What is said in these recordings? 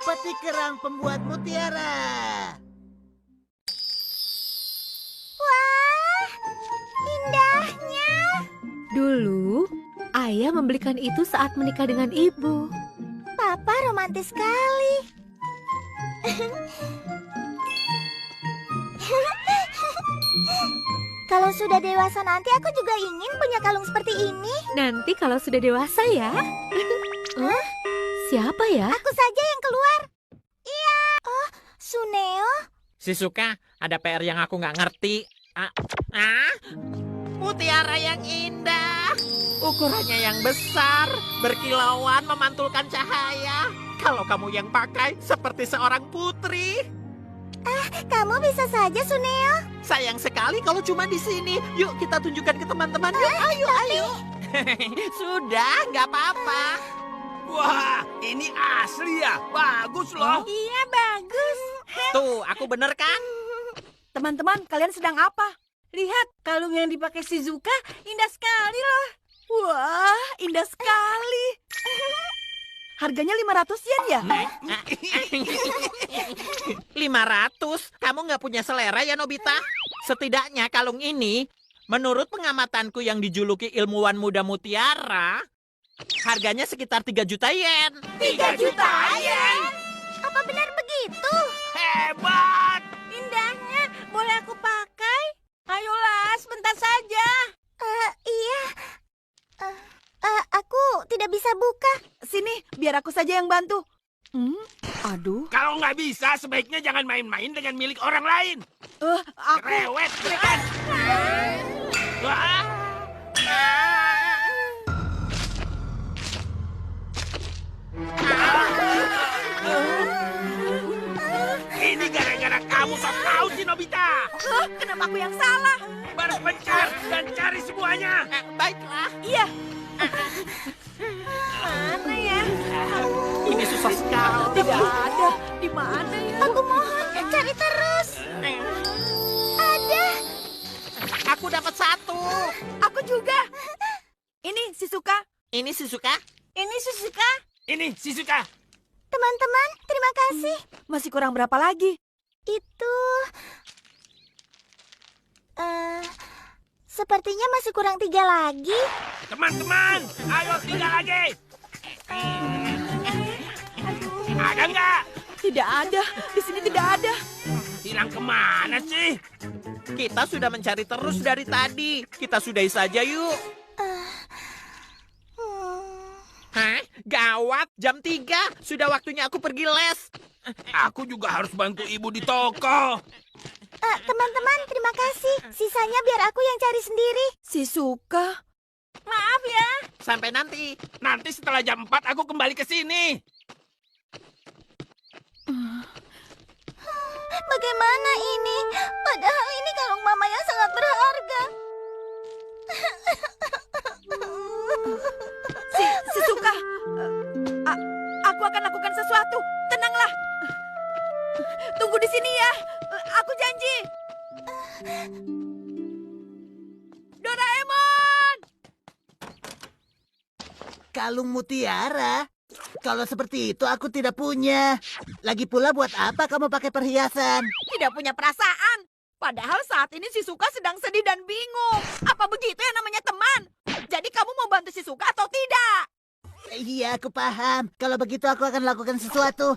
peti kerang pembuat mutiara. Wah, indahnya. Dulu, ayah membelikan itu saat menikah dengan ibu. Papa romantis sekali. Kalau sudah dewasa nanti aku juga ingin punya kalung seperti ini. Nanti kalau sudah dewasa ya. Hah? Siapa ya? Aku saja yang keluar. Iya. Oh, Suneo. Shizuka, ada PR yang aku nggak ngerti. Mutiara yang indah. Ukurannya yang besar, berkilauan, memantulkan cahaya. Kalau kamu yang pakai, seperti seorang putri. Kamu bisa saja, Suneo. Sayang sekali kalau cuma di sini. Yuk kita tunjukkan ke teman-teman. Yuk, ayo. Sudah, nggak apa-apa. Wah, ini asli ya? Bagus loh. Iya, bagus. Tuh, aku bener kan? Teman-teman, kalian sedang apa? Lihat, kalung yang dipakai Shizuka indah sekali loh. Wah, indah sekali. Harganya 500 yen ya? 500? Kamu nggak punya selera ya, Nobita? Setidaknya kalung ini, menurut pengamatanku yang dijuluki ilmuwan muda mutiara, harganya sekitar 3 juta yen. 3 juta yen. Apa benar begitu? Hebat. Indahnya, boleh aku pakai? Ayolah, sebentar saja. Iya. Aku tidak bisa buka. Sini, biar aku saja yang bantu. Aduh. Kalau nggak bisa, sebaiknya jangan main-main dengan milik orang lain. Aku... Rewet, kan? Wah. Ini gara-gara kamu sok tahu sih, Nobita. Kenapa aku yang salah? Berpencar dan cari semuanya. Baiklah. Iya. Mana ya? Ini susah sekali. Tidak ada. Di mana ya? Aku mohon, cari terus. Ada. Aku dapat 1. Aku juga. Ini Shizuka. Ini Shizuka. Ini Shizuka. Ini Shizuka. Teman-teman, terima kasih. Masih kurang berapa lagi? Itu... sepertinya masih kurang 3 lagi. Teman-teman, ayo 3 lagi. Ada nggak? Tidak ada. Di sini tidak ada. Hilang kemana sih? Kita sudah mencari terus dari tadi. Kita sudahi saja yuk. Hah? Gawat, jam 3. Sudah waktunya aku pergi les. Aku juga harus bantu ibu di toko. Teman-teman, terima kasih. Sisanya biar aku yang cari sendiri. Shizuka. Maaf ya. Sampai nanti. Nanti setelah jam 4 aku kembali ke sini. Bagaimana ini? Padahal ini kalung mama yang sangat berharga. Shizuka. Aku akan lakukan sesuatu. Tenanglah. Tunggu di sini ya. Aku janji. Doraemon! Kalung mutiara? Kalau seperti itu aku tidak punya. Lagi pula buat apa kamu pakai perhiasan? Tidak punya perasaan. Padahal saat ini Shizuka sedang sedih dan bingung. Apa begitu yang namanya teman? Jadi kamu mau bantu Shizuka atau tidak? Iya, aku paham. Kalau begitu aku akan lakukan sesuatu.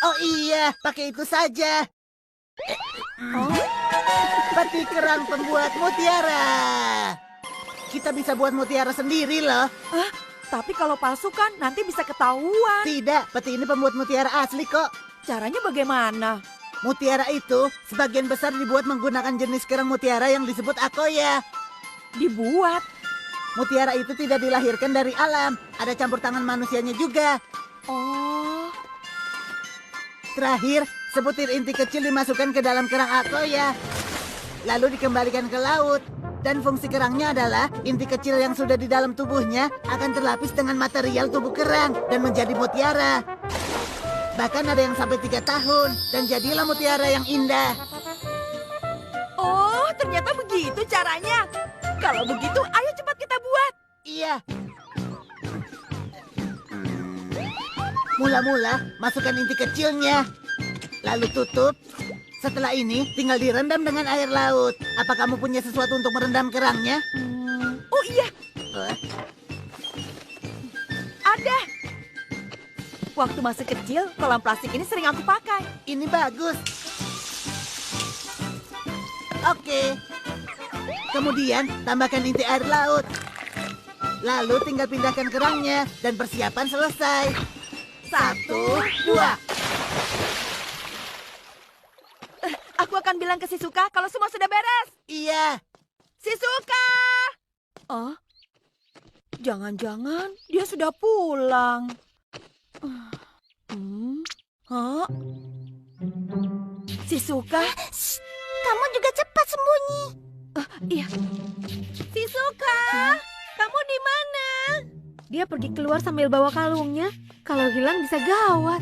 Oh iya, pakai itu saja. Peti kerang pembuat mutiara. Kita bisa buat mutiara sendiri loh. Tapi kalau palsu kan nanti bisa ketahuan. Tidak, peti ini pembuat mutiara asli kok. Caranya bagaimana? Mutiara itu sebagian besar dibuat menggunakan jenis kerang mutiara yang disebut akoya. Dibuat. Mutiara itu tidak dilahirkan dari alam. Ada campur tangan manusianya juga. Oh. Terakhir, sebutir inti kecil dimasukkan ke dalam kerang akoya. Lalu dikembalikan ke laut. Dan fungsi kerangnya adalah inti kecil yang sudah di dalam tubuhnya akan terlapis dengan material tubuh kerang dan menjadi mutiara. Bahkan ada yang sampai 3 tahun dan jadilah mutiara yang indah. Oh, ternyata begitu caranya. Kalau begitu, ayo cepat kita buat. Iya. Mula-mula, masukkan inti kecilnya. Lalu tutup. Setelah ini, tinggal direndam dengan air laut. Apa kamu punya sesuatu untuk merendam kerangnya? Oh iya, Eh, ada. Waktu masih kecil, kolam plastik ini sering aku pakai. Ini bagus. Oke. Kemudian, tambahkan inti air laut. Lalu tinggal pindahkan kerangnya dan persiapan selesai. 1, 2. Aku akan bilang ke Shizuka kalau semua sudah beres. Iya. Shizuka! Oh, jangan-jangan dia sudah pulang. Hah? Shizuka? Kamu juga cepat sembunyi. Iya. Shizuka, kamu di mana? Dia pergi keluar sambil bawa kalungnya. Kalau hilang bisa gawat.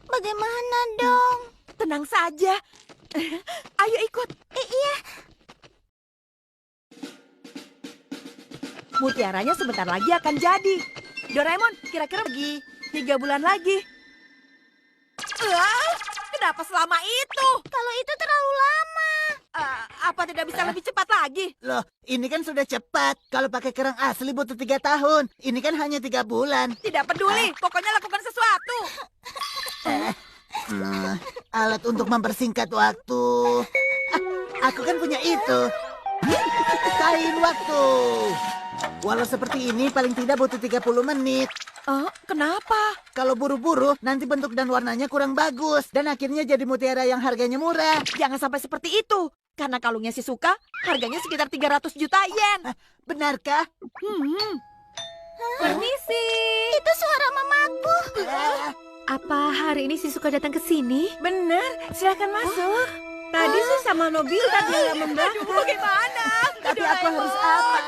Bagaimana dong? Tenang saja. Ayo ikut. Iya. Mutiaranya sebentar lagi akan jadi. Doraemon, kira-kira pergi 3 bulan lagi. Kenapa selama itu? Kalau itu terlalu lama. Apa tidak bisa lebih cepat lagi? Loh, ini kan sudah cepat. Kalau pakai kerang asli butuh 3 tahun. Ini kan hanya 3 bulan. Tidak peduli, pokoknya lakukan sesuatu. Alat untuk mempersingkat waktu. Aku kan punya itu. Kain waktu. Walau seperti ini paling tidak butuh 30 menit. Kenapa? Kalau buru-buru, nanti bentuk dan warnanya kurang bagus. Dan akhirnya jadi mutiara yang harganya murah. Jangan sampai seperti itu. Karena kalungnya Shizuka, harganya sekitar 300 juta yen. Benarkah? Permisi. Itu suara mamaku. Apa hari ini Shizuka datang ke sini? Benar, silakan masuk. Tadi sih sama Nobita dia yang membelakang. Bagaimana? Tapi aku harus apa?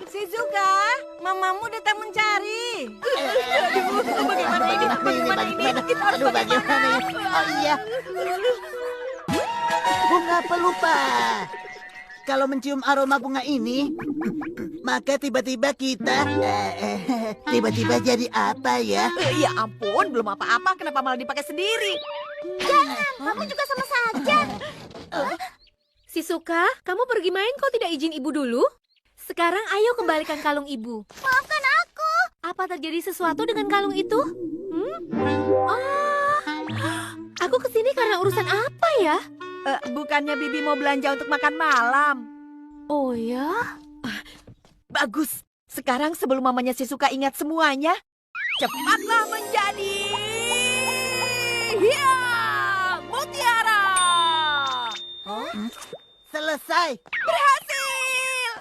Shizuka, mamamu datang mencari. Bagaimana ini? Bagaimana? Aduh, bagaimana ini? Oh iya. Bunga pelupa. Kalau mencium aroma bunga ini, maka tiba-tiba kita... tiba-tiba jadi apa ya? Ya ampun, belum apa-apa. Kenapa malah dipakai sendiri? Kamu juga sama saja. Shizuka, kamu pergi main kok tidak izin ibu dulu? Sekarang ayo kembalikan kalung ibu. Maafkan aku. Apa terjadi sesuatu dengan kalung itu? Aku kesini karena urusan apa ya? Bukannya Bibi mau belanja untuk makan malam? Oh ya? Bagus. Sekarang sebelum mamanya Shizuka ingat semuanya, cepatlah menjadi... Ya, mutiara! Selesai. Berhasil!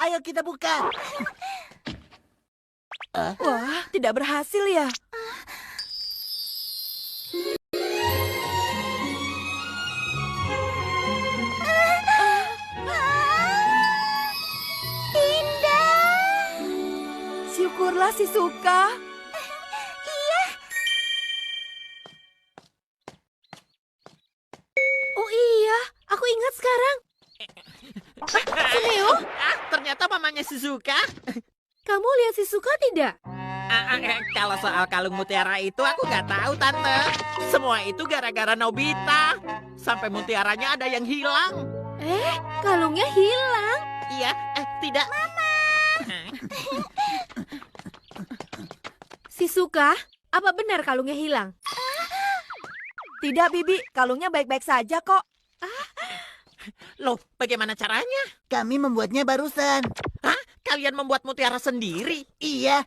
Ayo kita buka. Wah, tidak berhasil ya? Indah. Syukurlah Shizuka. Iya. Oh iya, aku ingat sekarang. Suneo, Ternyata mamanya Shizuka. kamu lihat Shizuka tidak? Kalau soal kalung mutiara itu aku nggak tahu, Tante. Semua itu gara-gara Nobita. Sampai mutiaranya ada yang hilang. Kalungnya hilang. Iya, tidak. Shizuka, apa benar kalungnya hilang? Tidak, Bibi. Kalungnya baik-baik saja kok. Loh, bagaimana caranya? Kami membuatnya barusan. Kalian membuat mutiara sendiri? Iya.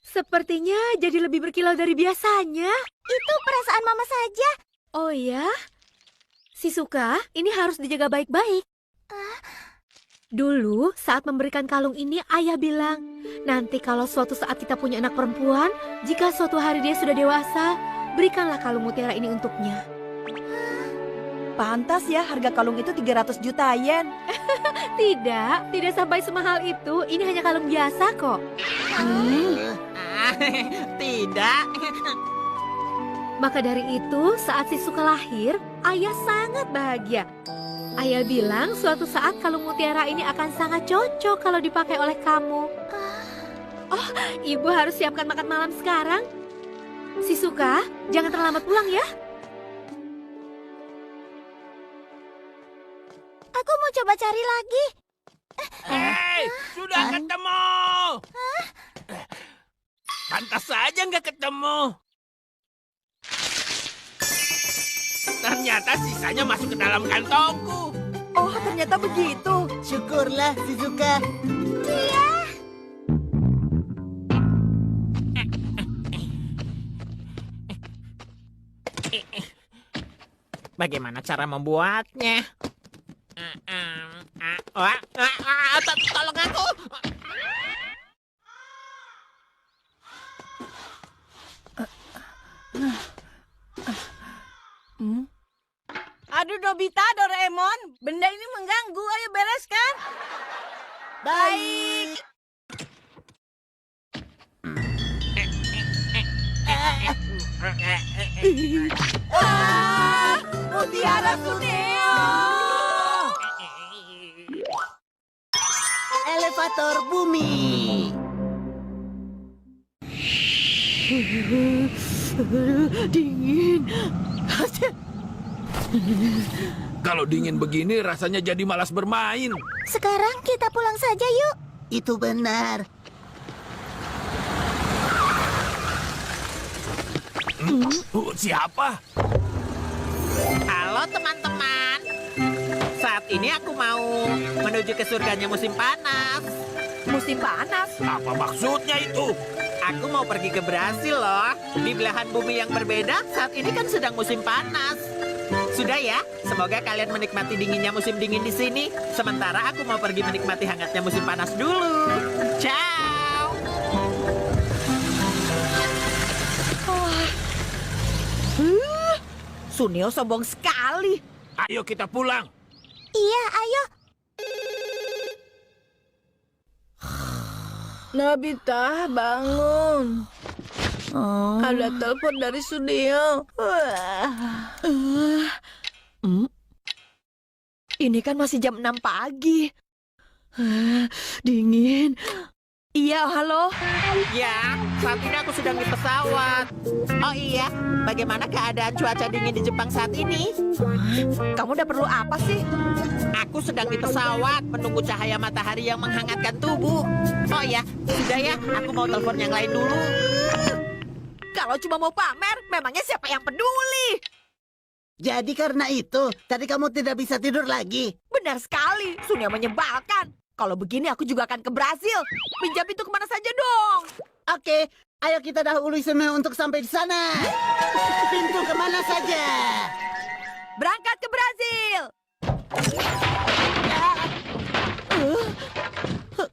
Sepertinya jadi lebih berkilau dari biasanya. Itu perasaan mama saja. Oh ya? Shizuka, ini harus dijaga baik-baik. Dulu, saat memberikan kalung ini, ayah bilang, nanti kalau suatu saat kita punya anak perempuan, jika suatu hari dia sudah dewasa, berikanlah kalung mutiara ini untuknya. Pantas ya harga kalung itu 300 juta yen. Tidak sampai semahal itu. Ini hanya kalung biasa kok. Tidak. Maka dari itu, saat Shizuka lahir, ayah sangat bahagia. Ayah bilang suatu saat kalung mutiara ini akan sangat cocok kalau dipakai oleh kamu. Ibu harus siapkan makan malam sekarang. Shizuka, jangan terlambat pulang ya. Aku mau coba cari lagi. Hei, sudah ketemu. Pantas saja nggak ketemu. Ternyata sisanya masuk ke dalam kantongku. Oh, ternyata begitu. Syukurlah, Shizuka. Bagaimana cara membuatnya? Tolong aku. Aduh, Nobita, Doraemon. Benda ini mengganggu. Ayo bereskan. Baik. Mutiara Suneo. Elevator bumi. Dingin. Kalau dingin begini rasanya jadi malas bermain. Sekarang kita pulang saja yuk. Itu benar. Siapa? Halo teman-teman. Saat ini aku mau menuju ke surganya musim panas. Musim panas. Apa maksudnya itu? Aku mau pergi ke Brasil loh. Di belahan bumi yang berbeda, saat ini kan sedang musim panas. Sudah ya, semoga kalian menikmati dinginnya musim dingin di sini. Sementara aku mau pergi menikmati hangatnya musim panas dulu. Ciao. Suneo sombong sekali. Ayo kita pulang. Iya, ayo. Nobita, bangun. Ada telepon dari Suneo. Ini kan masih jam 6 pagi. Dingin. Iya, halo. Ya, saat ini aku sedang di pesawat. Oh iya, bagaimana keadaan cuaca dingin di Jepang saat ini? Kamu udah perlu apa sih? Aku sedang di pesawat menunggu cahaya matahari yang menghangatkan tubuh. Oh iya, sudah ya, aku mau telepon yang lain dulu. Kalau cuma mau pamer, memangnya siapa yang peduli? Jadi karena itu, tadi kamu tidak bisa tidur lagi. Benar sekali, Suneo menyebalkan. Kalau begini aku juga akan ke Brasil. Pinjam itu kemana saja dong. Oke, ayo kita dahului Suneo untuk sampai di sana. Pintu kemana saja? Berangkat ke Brasil.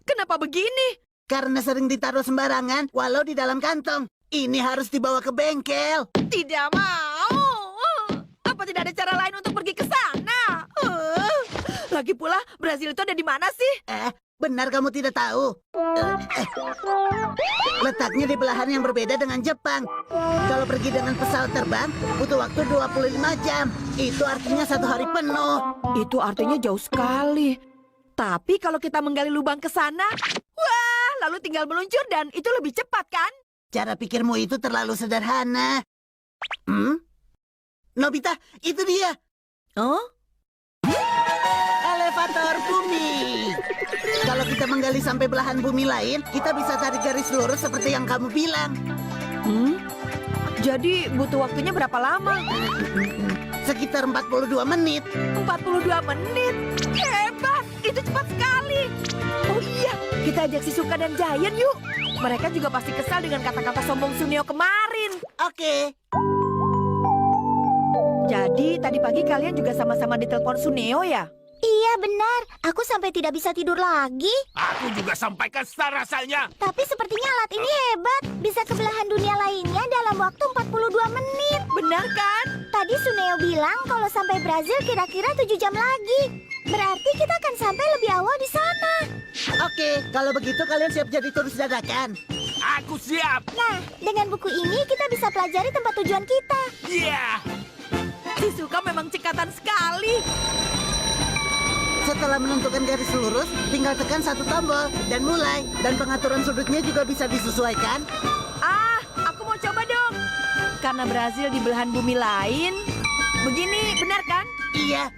Kenapa begini? Karena sering ditaruh sembarangan, walau di dalam kantong. Ini harus dibawa ke bengkel. Tidak mau. Apa tidak ada cara lain untuk pergi ke sana? Lagi pula, Brasil itu ada di mana sih? Benar kamu tidak tahu. Letaknya di belahan yang berbeda dengan Jepang. Kalau pergi dengan pesawat terbang, butuh waktu 25 jam. Itu artinya 1 hari penuh. Itu artinya jauh sekali. Tapi kalau kita menggali lubang ke sana, wah, lalu tinggal meluncur dan itu lebih cepat kan? Cara pikirmu itu terlalu sederhana. Nobita, itu dia. Oh? Elevator bumi. Kalau kita menggali sampai belahan bumi lain, kita bisa tarik garis lurus seperti yang kamu bilang. Jadi butuh waktunya berapa lama? Sekitar 42 menit. 42 menit? Hebat! Itu cepat sekali. Oh iya, kita ajak Shizuka dan Giant yuk. Mereka juga pasti kesal dengan kata-kata sombong Suneo kemarin. Oke. Jadi tadi pagi kalian juga sama-sama ditelepon Suneo ya? Iya, benar. Aku sampai tidak bisa tidur lagi. Aku juga sampaikan secara rasanya. Tapi sepertinya alat ini hebat. Bisa ke belahan dunia lainnya dalam waktu 42 menit. Benar kan? Tadi Suneo bilang kalau sampai Brasil kira-kira 7 jam lagi. Berarti kita akan sampai lebih awal di sana. Oke, kalau begitu kalian siap jadi turis dadakan. Aku siap. Nah, dengan buku ini kita bisa pelajari tempat tujuan kita. Iya. Shizuka memang cekatan sekali. Setelah menentukan garis lurus, tinggal tekan satu tombol dan mulai. Dan pengaturan sudutnya juga bisa disesuaikan. Ah, aku mau coba dong. Karena Brazil di belahan bumi lain. Begini, benar kan? Iya.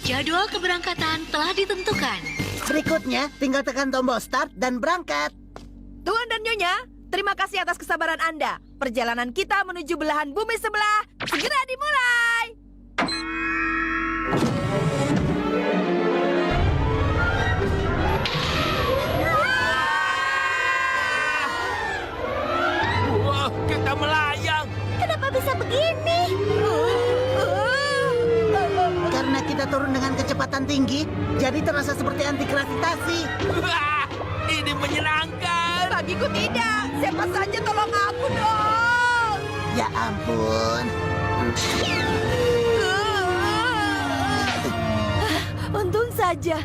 Jadwal keberangkatan telah ditentukan. Berikutnya, tinggal tekan tombol start dan berangkat. Tuan dan Nyonya, terima kasih atas kesabaran Anda. Perjalanan kita menuju belahan bumi sebelah segera dimulai. Wah, kita melayang. Kenapa bisa begini? Karena kita turun dengan kecepatan tinggi, jadi terasa seperti anti gravitasi. Wah, ini menyenangkan. Bagiku tidak. Siapa saja tolong aku dong. Ya ampun. Untung saja.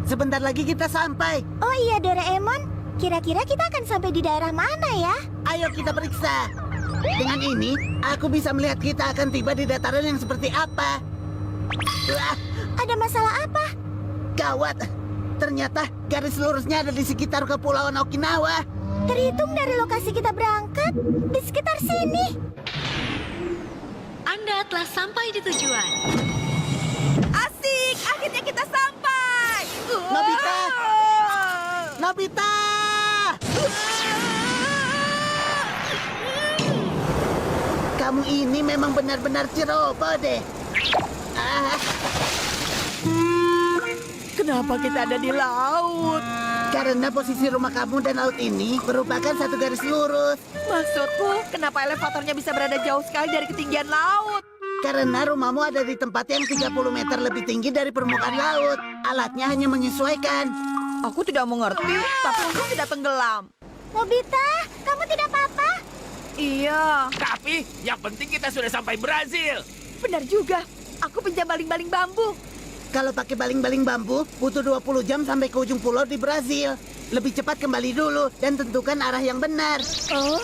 Sebentar lagi kita sampai. Oh iya Doraemon, kira-kira kita akan sampai di daerah mana ya? Ayo kita periksa. Dengan ini, aku bisa melihat kita akan tiba di dataran yang seperti apa. Wah, Ada masalah apa? gawat. Ternyata garis lurusnya ada di sekitar Kepulauan Okinawa. Terhitung dari lokasi kita berangkat, di sekitar sini. Anda telah sampai di tujuan. Asik, akhirnya kita sampai. Nobita! Nobita! Kamu ini memang benar-benar ceroboh deh. Ah, Kenapa kita ada di laut? karena posisi rumah kamu dan laut ini merupakan satu garis lurus. Maksudku, kenapa elevatornya bisa berada jauh sekali dari ketinggian laut? Karena rumahmu ada di tempat yang 30 meter lebih tinggi dari permukaan laut. Alatnya hanya menyesuaikan. Aku tidak mengerti, tapi untung tidak tenggelam. Nobita, kamu tidak apa-apa? Iya, Tapi yang penting kita sudah sampai Brazil. benar juga. Aku pinjam baling-baling bambu. Kalau pakai baling-baling bambu, butuh 20 jam sampai ke ujung pulau di Brazil. Lebih cepat kembali dulu dan tentukan arah yang benar. Oh,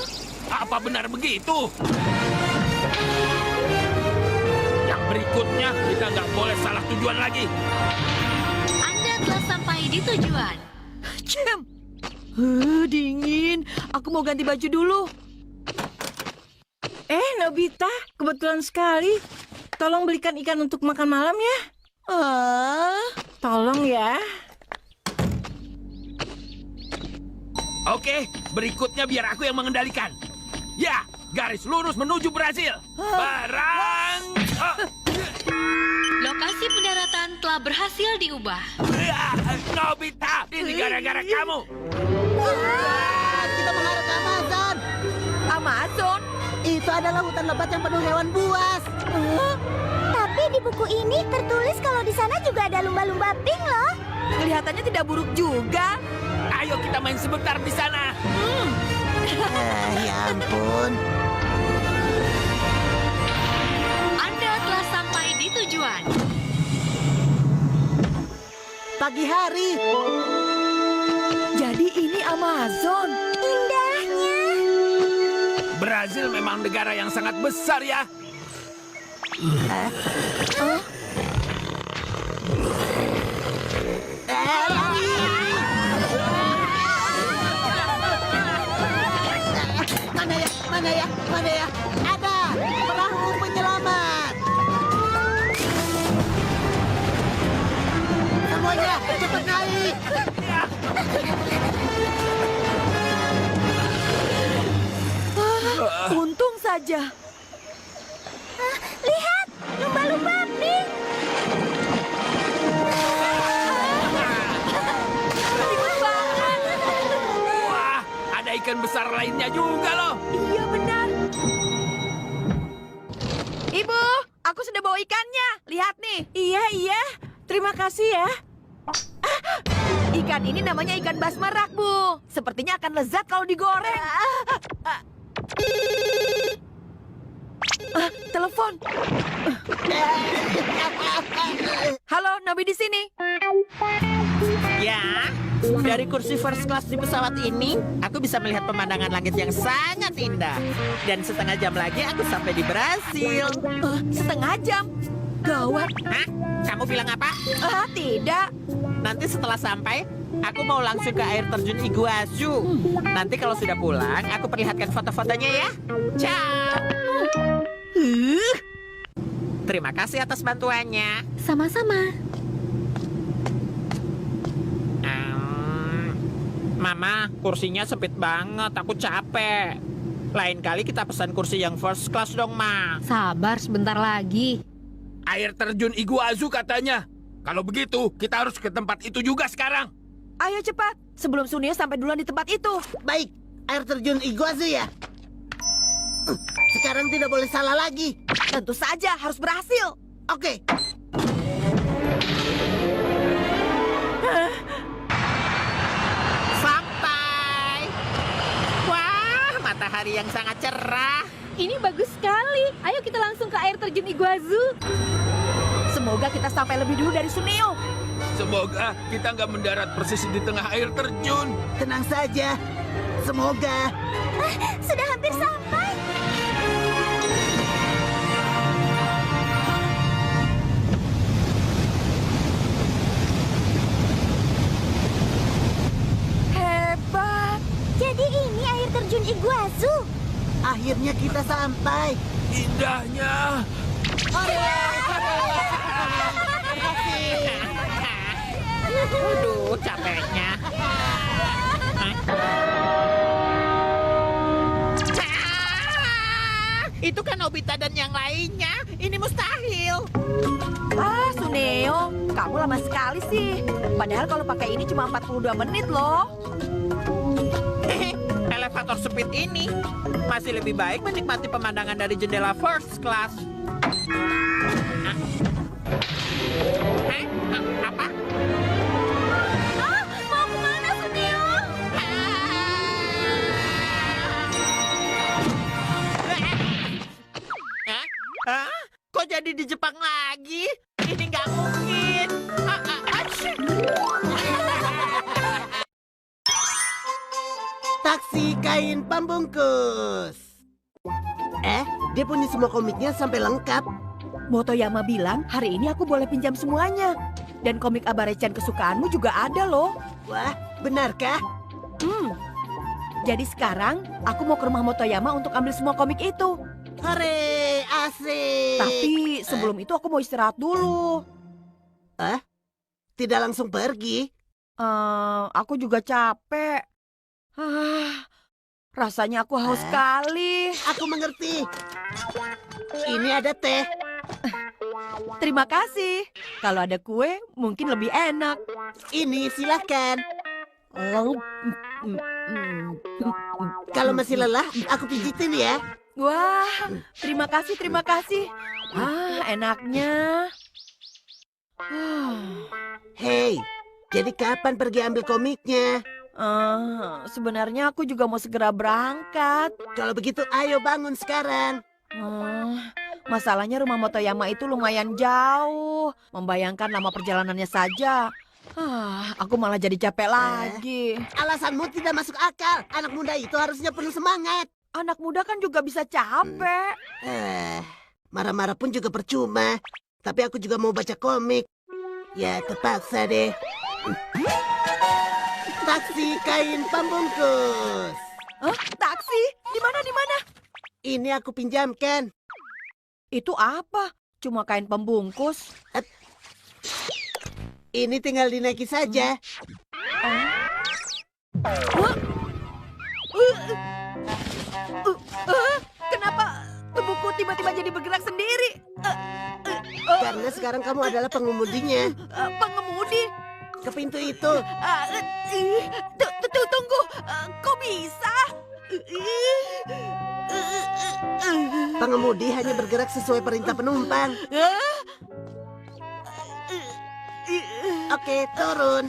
Apa benar begitu? Yang berikutnya kita nggak boleh salah tujuan lagi. Anda telah sampai di tujuan. Cem. Dingin. Aku mau ganti baju dulu. Nobita, kebetulan sekali. Tolong belikan ikan untuk makan malam ya. Tolong ya. Oke, berikutnya biar aku yang mengendalikan. Ya, garis lurus menuju Brazil. Barang. Lokasi pendaratan telah berhasil diubah. Nobita, ini gara-gara kamu. Kita mengarah ke Amazon. Amazon? Itu adalah hutan lebat yang penuh hewan buas. Tapi di buku ini tertulis kalau di sana juga ada lumba-lumba pink loh. Kelihatannya tidak buruk juga. Ayo kita main sebentar di sana. Ya ampun. Anda telah sampai di tujuan. Pagi hari. Jadi ini Amazon. Indahnya. Brazil memang negara yang sangat besar ya. Mana ya? Mana ya? Mana ya? Ada perahu penyelamat. Semuanya cepat naik. Untung saja. Lihat, lumba-lumba pink. Wah, ada ikan besar lainnya juga loh. Iya benar. Ibu, aku sudah bawa ikannya. Lihat nih. Iya. Terima kasih ya. Ikan ini namanya ikan basmerak, Bu. Sepertinya akan lezat kalau digoreng. Telepon. Halo, Nobi di sini. Ya, dari kursi first class di pesawat ini, aku bisa melihat pemandangan langit yang sangat indah. Dan setengah jam lagi aku sampai di Brasil. Setengah jam. Gawat. Hah? Kamu bilang apa? Tidak. Nanti setelah sampai, aku mau langsung ke air terjun Iguazu. Nanti kalau sudah pulang, aku perlihatkan foto-fotonya ya. Ciao. Terima kasih atas bantuannya. Sama-sama. Mama, kursinya sempit banget. Aku capek. Lain kali kita pesan kursi yang first class dong, Ma. Sabar sebentar lagi. Air terjun Iguazu katanya. Kalau begitu, kita harus ke tempat itu juga sekarang. Ayo cepat, sebelum Sunio sampai duluan di tempat itu. Baik, air terjun Iguazu ya. Sekarang tidak boleh salah lagi. Tentu saja harus berhasil. Oke. Sampai. Wah, matahari yang sangat cerah. Ini bagus sekali. Ayo kita langsung ke air terjun Iguazu. Semoga kita sampai lebih dulu dari Sunio. Semoga kita nggak mendarat persis di tengah air terjun. Tenang saja. Semoga. Sudah hampir sampai. Hebat. Jadi ini air terjun Iguazu. Akhirnya kita sampai. Indahnya. Aduh, capeknya. Itu kan Nobita dan yang lainnya. Ini mustahil. Suneo, kamu lama sekali sih. Padahal kalau pakai ini cuma 42 menit loh. Elevator speed ini masih lebih baik menikmati pemandangan dari jendela first class. Apa? Mau kemana, Suneo? Hah? Kok jadi di Jepang lagi? Ini nggak mungkin. Taksi kain pembungkus. Dia punya semua komiknya sampai lengkap. Motoyama bilang hari ini aku boleh pinjam semuanya. Dan komik Abarechan kesukaanmu juga ada loh. Wah, benarkah? Jadi sekarang aku mau ke rumah Motoyama untuk ambil semua komik itu. Hore, asik. Tapi sebelum itu aku mau istirahat dulu. Tidak langsung pergi. Aku juga capek. Rasanya aku haus sekali. Aku mengerti. Ini ada teh. Terima kasih. Kalau ada kue, mungkin lebih enak. Ini silakan. Kalau masih lelah, aku pijitin ya. Wah, terima kasih, terima kasih. Enaknya. Hei, jadi kapan pergi ambil komiknya? Sebenarnya aku juga mau segera berangkat. Kalau begitu, ayo bangun sekarang. Masalahnya rumah Motoyama itu lumayan jauh. Membayangkan lama perjalanannya saja. Aku malah jadi capek lagi. Alasanmu tidak masuk akal. Anak muda itu harusnya penuh semangat. Anak muda kan juga bisa capek. Marah-marah pun juga percuma. Tapi aku juga mau baca komik. Ya, terpaksa deh. Taksi kain pembungkus. Taksi? Di mana, di mana? Ini aku pinjamkan. Itu apa? Cuma kain pembungkus. Ini tinggal dinaiki saja. Kenapa tubuhku tiba-tiba jadi bergerak sendiri? Karena sekarang kamu adalah pengemudinya. Pengemudi? Ke pintu itu. Tunggu, kok bisa? Pengemudi hanya bergerak sesuai perintah penumpang. Oke, turun.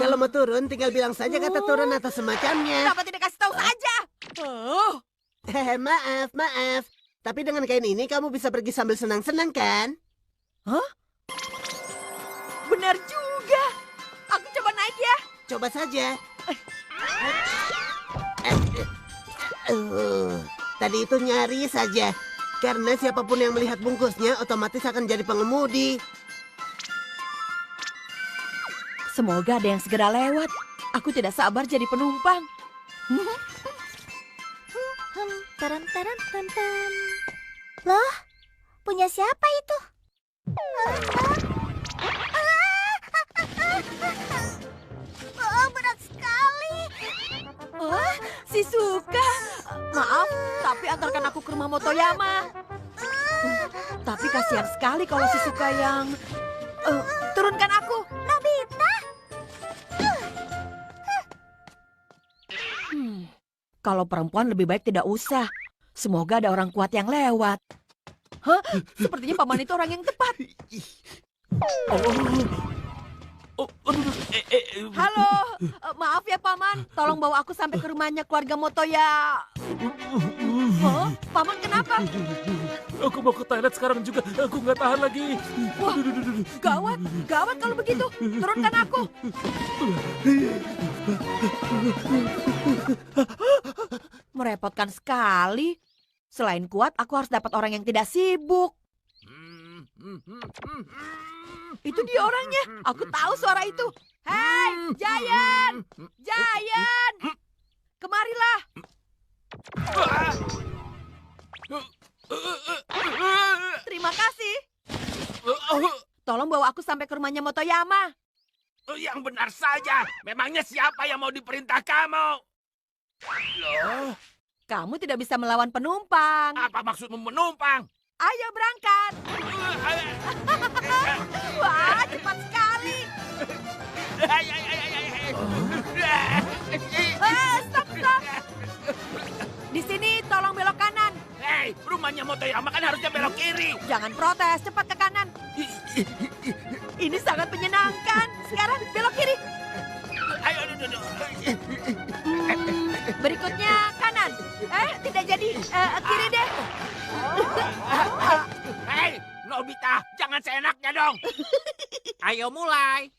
Kalau mau turun, tinggal bilang saja kata turun atau semacamnya. Kenapa tidak kasih tahu saja? Maaf. Tapi dengan kain ini kamu bisa pergi sambil senang-senang kan? Benar juga. Aku coba naik ya. Coba saja. Tadi itu nyari saja. Karena siapapun yang melihat bungkusnya otomatis akan jadi pengemudi. Semoga ada yang segera lewat. Aku tidak sabar jadi penumpang. Taram, taram, tam, tam. Loh, punya siapa itu? Oh, berat sekali. Oh, Shizuka. Maaf, tapi antarkan aku ke rumah Motoyama. Tapi kasihan sekali kalau Shizuka yang... turunkan aku. Nobita. Kalau perempuan lebih baik tidak usah. Semoga ada orang kuat yang lewat. Hah? Sepertinya paman itu orang yang tepat. Halo, maaf ya paman. Tolong bawa aku sampai ke rumahnya keluarga Motoya. Hah? Paman kenapa? Aku mau ke toilet sekarang juga. Aku nggak tahan lagi. Wah, gawat, gawat kalau begitu. Turunkan aku. Merepotkan sekali. Selain kuat, aku harus dapat orang yang tidak sibuk. Itu dia orangnya. Aku tahu suara itu. Hei, Giant! Giant! Kemarilah. Terima kasih. Tolong bawa aku sampai ke rumahnya Motoyama. Yang benar saja. Memangnya siapa yang mau diperintah kamu? Loh, Kamu tidak bisa melawan penumpang. apa maksudmu menumpang? Ayo berangkat. Wah, cepat sekali. Stop, stop. Di sini tolong belok kanan. Hei, rumahnya Motoyama kan harusnya belok kiri. Jangan protes, cepat ke kanan. Ini sangat menyenangkan. Sekarang belok kiri. Ayo, duduk. Berikutnya kanan. Tidak jadi. Kiri deh. Hei, Nobita, jangan seenaknya dong. Ayo mulai.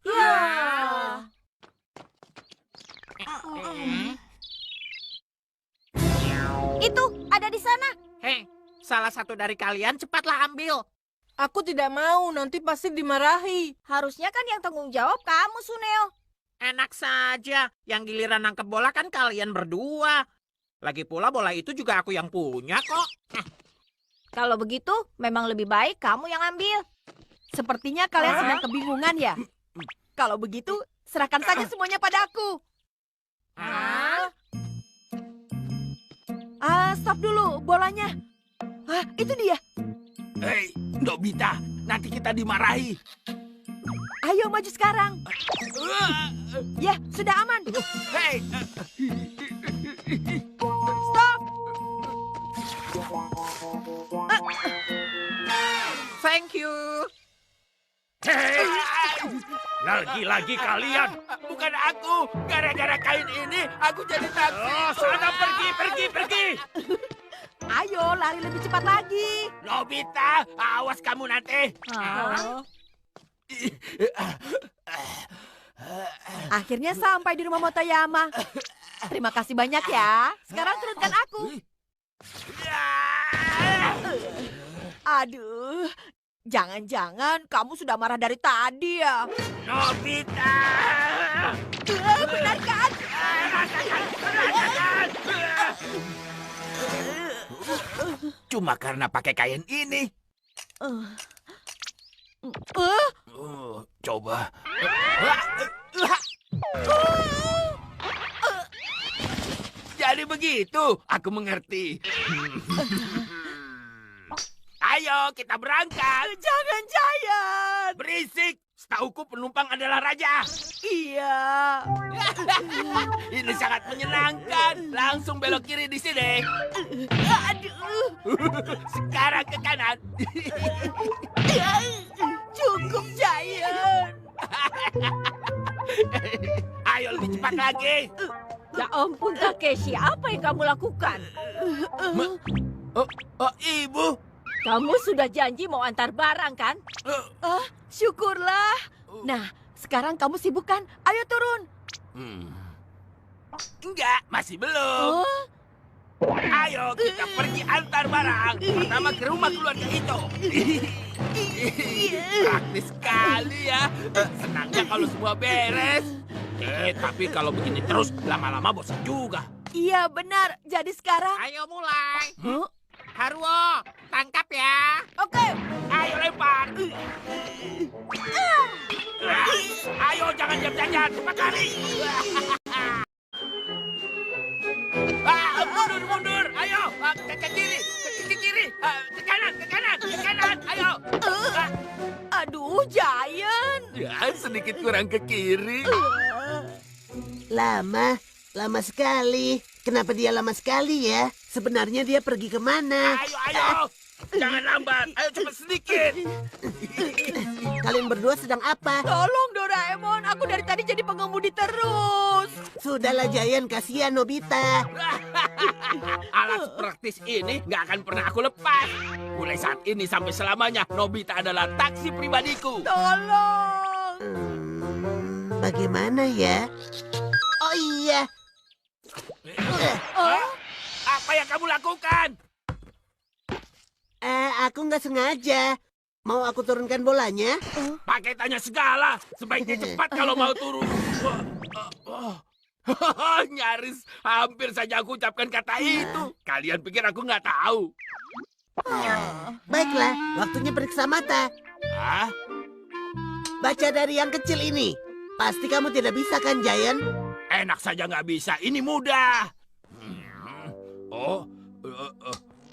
Ya. Itu ada di sana. Hei, salah satu dari kalian cepatlah ambil. Aku tidak mau, nanti pasti dimarahi. Harusnya kan yang tanggung jawab kamu, Suneo. Enak saja, yang giliran nangkep bola kan kalian berdua. Lagi pula bola itu juga aku yang punya kok. Kalau begitu, memang lebih baik kamu yang ambil. Sepertinya kalian sedang kebingungan ya. Kalau begitu, serahkan saja semuanya padaku. Stop dulu bolanya. Itu dia. Hei, Nobita, nanti kita dimarahi. Ayo maju sekarang. Ya, sudah aman. Hei, Stop. Thank you. hei. Lagi-lagi kalian. Bukan aku. Gara-gara kain ini, aku jadi taksi. Oh, sana pergi. Ayo, lari lebih cepat lagi. Nobita, awas kamu nanti. Akhirnya sampai di rumah Motoyama. Terima kasih banyak ya. Sekarang turunkan aku. Aduh, jangan-jangan kamu sudah marah dari tadi ya. Nobita. Benar kan? Cuma karena pakai kain ini. Coba. Jadi begitu, aku mengerti. Ayo, kita berangkat. Jangan, Giant. Berisik, setauku penumpang adalah raja. Iya. Ini sangat menyenangkan. Langsung belok kiri di sini. Aduh. Sekarang ke kanan. Cukup, Giant. Ayo lebih cepat lagi. Ya ampun Takeshi, apa yang kamu lakukan? Ibu. Kamu sudah janji mau antar barang kan? Syukurlah. Nah, sekarang kamu sibuk kan? Ayo turun. Enggak, masih belum. Ayo kita pergi antar barang. Pertama ke rumah keluarga itu. Praktis sekali ya. Senangnya kalau semua beres. Tapi kalau begini terus, lama-lama bosan juga. Iya benar. Jadi sekarang... Ayo mulai. Haruo, tangkap ya. Oke. Ayo lempar. Ayo jangan diam-diam, cepat lari. Mundur. Ayo, ke kiri, ke kiri. Ke kanan. Ayo. Aduh, Giant. Ya, sedikit kurang ke kiri. Lama sekali. Kenapa dia lama sekali ya? Sebenarnya dia pergi kemana? Ayo. Jangan lambat. Ayo cepat sedikit. Kalian berdua sedang apa? Tolong Doraemon, aku dari tadi jadi pengemudi terus. Sudahlah Giant, kasihan Nobita. Alat praktis ini nggak akan pernah aku lepas. Mulai saat ini sampai selamanya, Nobita adalah taksi pribadiku. Tolong. Bagaimana ya? Oh iya, Apa yang kamu lakukan? aku nggak sengaja. Mau aku turunkan bolanya? Pakai tanya segala. Sebaiknya cepat kalau mau turun. Nyaris hampir saja aku ucapkan kata itu. Kalian pikir aku nggak tahu? Baiklah, waktunya periksa mata. Hah? Baca dari yang kecil ini. Pasti kamu tidak bisa kan, Giant? Enak saja nggak bisa. Ini mudah.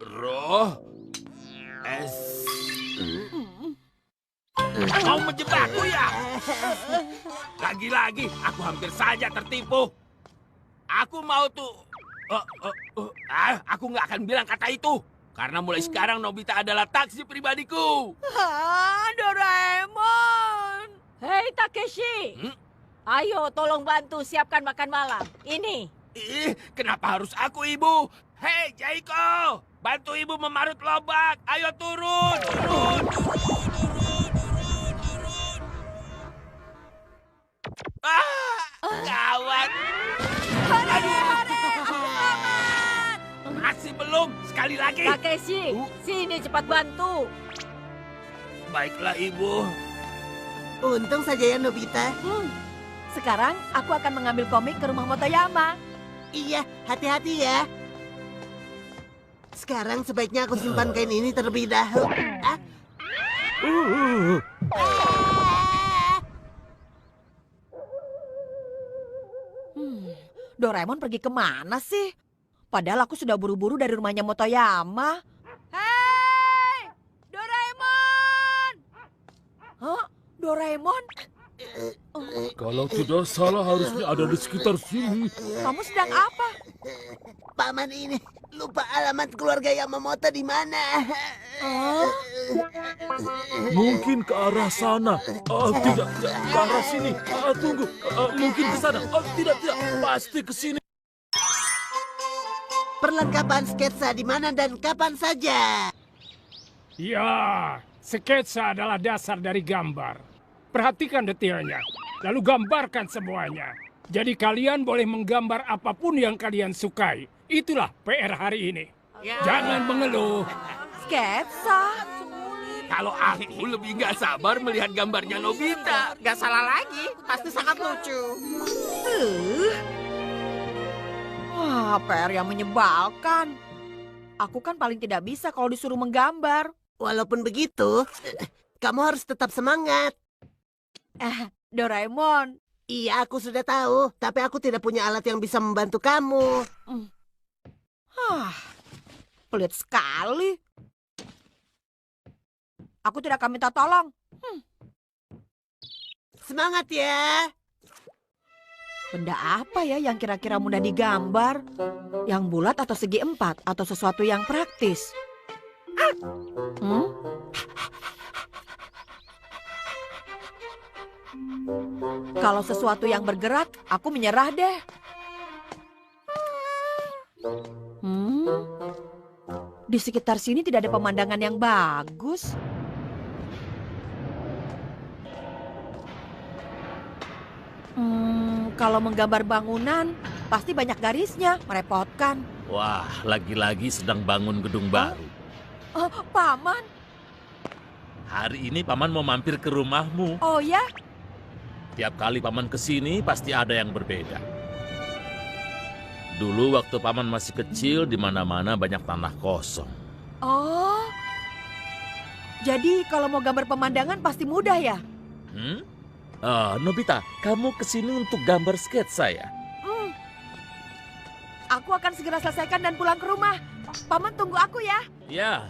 Roh. S. Mau menjebakku ya? Lagi-lagi, aku hampir saja tertipu. Aku mau tuh... aku nggak akan bilang kata itu. Karena mulai sekarang Nobita adalah taksi pribadiku. Doraemon. Hei Takeshi. Ayo tolong bantu siapkan makan malam. Ini. Kenapa harus aku, Ibu? Hei, Jaiko! Bantu Ibu memarut lobak. Ayo turun. Gawat. Masih belum. Sekali lagi. Takeshi, sini cepat bantu. Baiklah, Ibu. Untung saja ya, Nobita. Sekarang aku akan mengambil komik ke rumah Motoyama. Iya, hati-hati ya. Sekarang sebaiknya aku simpan kain ini terlebih dahulu. Doraemon pergi kemana sih? Padahal aku sudah buru-buru dari rumahnya Motoyama. Hei! Doraemon! Hah? Doraemon? Kalau tidak salah harusnya ada di sekitar sini. Kamu sedang apa? Paman ini lupa alamat keluarga Yamamoto di mana. Mungkin ke arah sana. Tidak, ke arah sini. Tunggu, mungkin ke sana. Tidak, pasti ke sini. Perlengkapan sketsa di mana dan kapan saja? Ya, sketsa adalah dasar dari gambar. Perhatikan detailnya, lalu gambarkan semuanya. Jadi kalian boleh menggambar apapun yang kalian sukai. Itulah PR hari ini. Jangan mengeluh. Sketsa? Kalau aku lebih nggak sabar melihat gambarnya Nobita. Gak salah lagi, pasti sangat lucu. Wah, PR yang menyebalkan. Aku kan paling tidak bisa kalau disuruh menggambar. Walaupun begitu, kamu harus tetap semangat. Doraemon. Iya, aku sudah tahu. Tapi aku tidak punya alat yang bisa membantu kamu. Pelit sekali. Aku tidak akan minta tolong. Semangat ya. Benda apa ya yang kira-kira mudah digambar? Yang bulat atau segi empat? Atau sesuatu yang praktis? Kalau sesuatu yang bergerak, aku menyerah deh. Di sekitar sini tidak ada pemandangan yang bagus. Kalau menggambar bangunan, Pasti banyak garisnya, merepotkan. Wah, lagi-lagi sedang bangun gedung baru. Paman, Hari ini Paman mau mampir ke rumahmu. oh ya? Tiap kali Paman kesini pasti ada yang berbeda. Dulu waktu Paman masih kecil, di mana-mana banyak tanah kosong. Oh, jadi kalau mau gambar pemandangan pasti mudah ya? Nobita, kamu kesini untuk gambar sketsa ya? Aku akan segera selesaikan dan pulang ke rumah. Paman tunggu aku ya. Ya.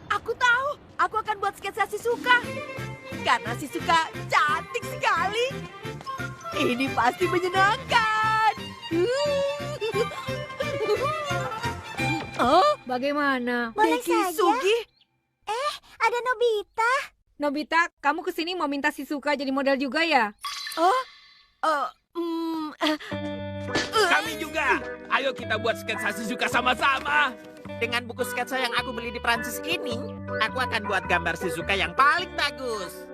Aku tahu, aku akan buat sketsa Shizuka. Karena Shizuka cantik sekali. Ini pasti menyenangkan. Oh, bagaimana? Boleh Deki saja. Sugi. Ada Nobita. Nobita, kamu kesini mau minta Shizuka jadi model juga ya? Kami juga. Ayo kita buat sketsa Shizuka sama-sama. Dengan buku sketsa yang aku beli di Prancis ini, aku akan buat gambar Shizuka yang paling bagus.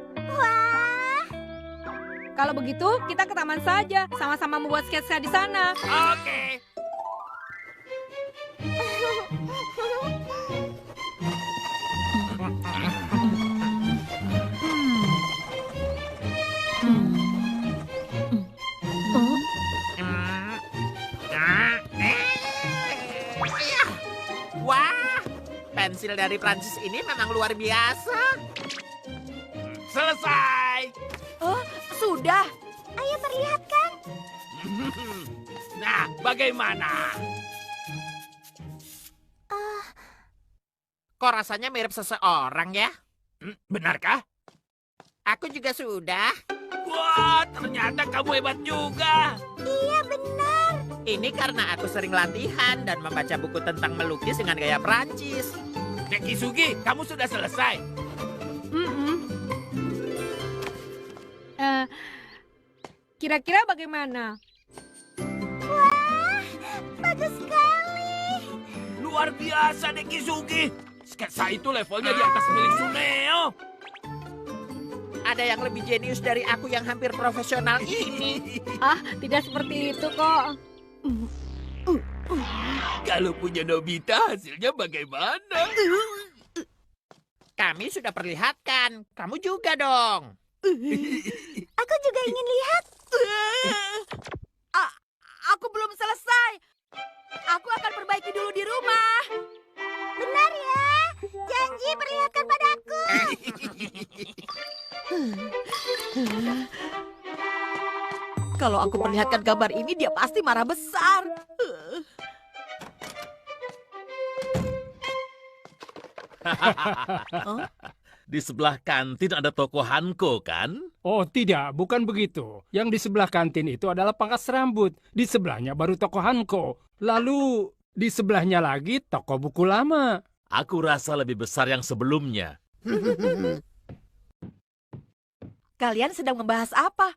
Kalau begitu, kita ke taman saja. Sama-sama membuat sketsa di sana. Oke. Wah, pensil dari Prancis ini memang luar biasa. Selesai. Sudah. Ayo perlihatkan. Nah, bagaimana? Kok rasanya mirip seseorang ya? Benarkah? Aku juga sudah. Wah, ternyata kamu hebat juga. Iya benar. Ini karena aku sering latihan dan membaca buku tentang melukis dengan gaya Prancis. Deki Sugi, kamu sudah selesai. Kira-kira bagaimana? Wah, bagus sekali. Luar biasa, Deki Sugi. Sketsa itu levelnya di atas milik Suneo. Ada yang lebih jenius dari aku yang hampir profesional ini. Ah, tidak seperti itu kok. Kalau punya Nobita, hasilnya bagaimana? Kami sudah perlihatkan. Kamu juga dong. Aku juga ingin lihat. Aku belum selesai. Aku akan perbaiki dulu di rumah. Benar ya. Janji perlihatkan padaku. Kalau aku perlihatkan gambar ini, dia pasti marah besar. Di sebelah kantin ada toko Hanko, kan? Oh tidak, bukan begitu. Yang di sebelah kantin itu adalah pangkas rambut. Di sebelahnya baru toko Hanko. Lalu di sebelahnya lagi toko buku lama. Aku rasa lebih besar yang sebelumnya. Kalian sedang membahas apa?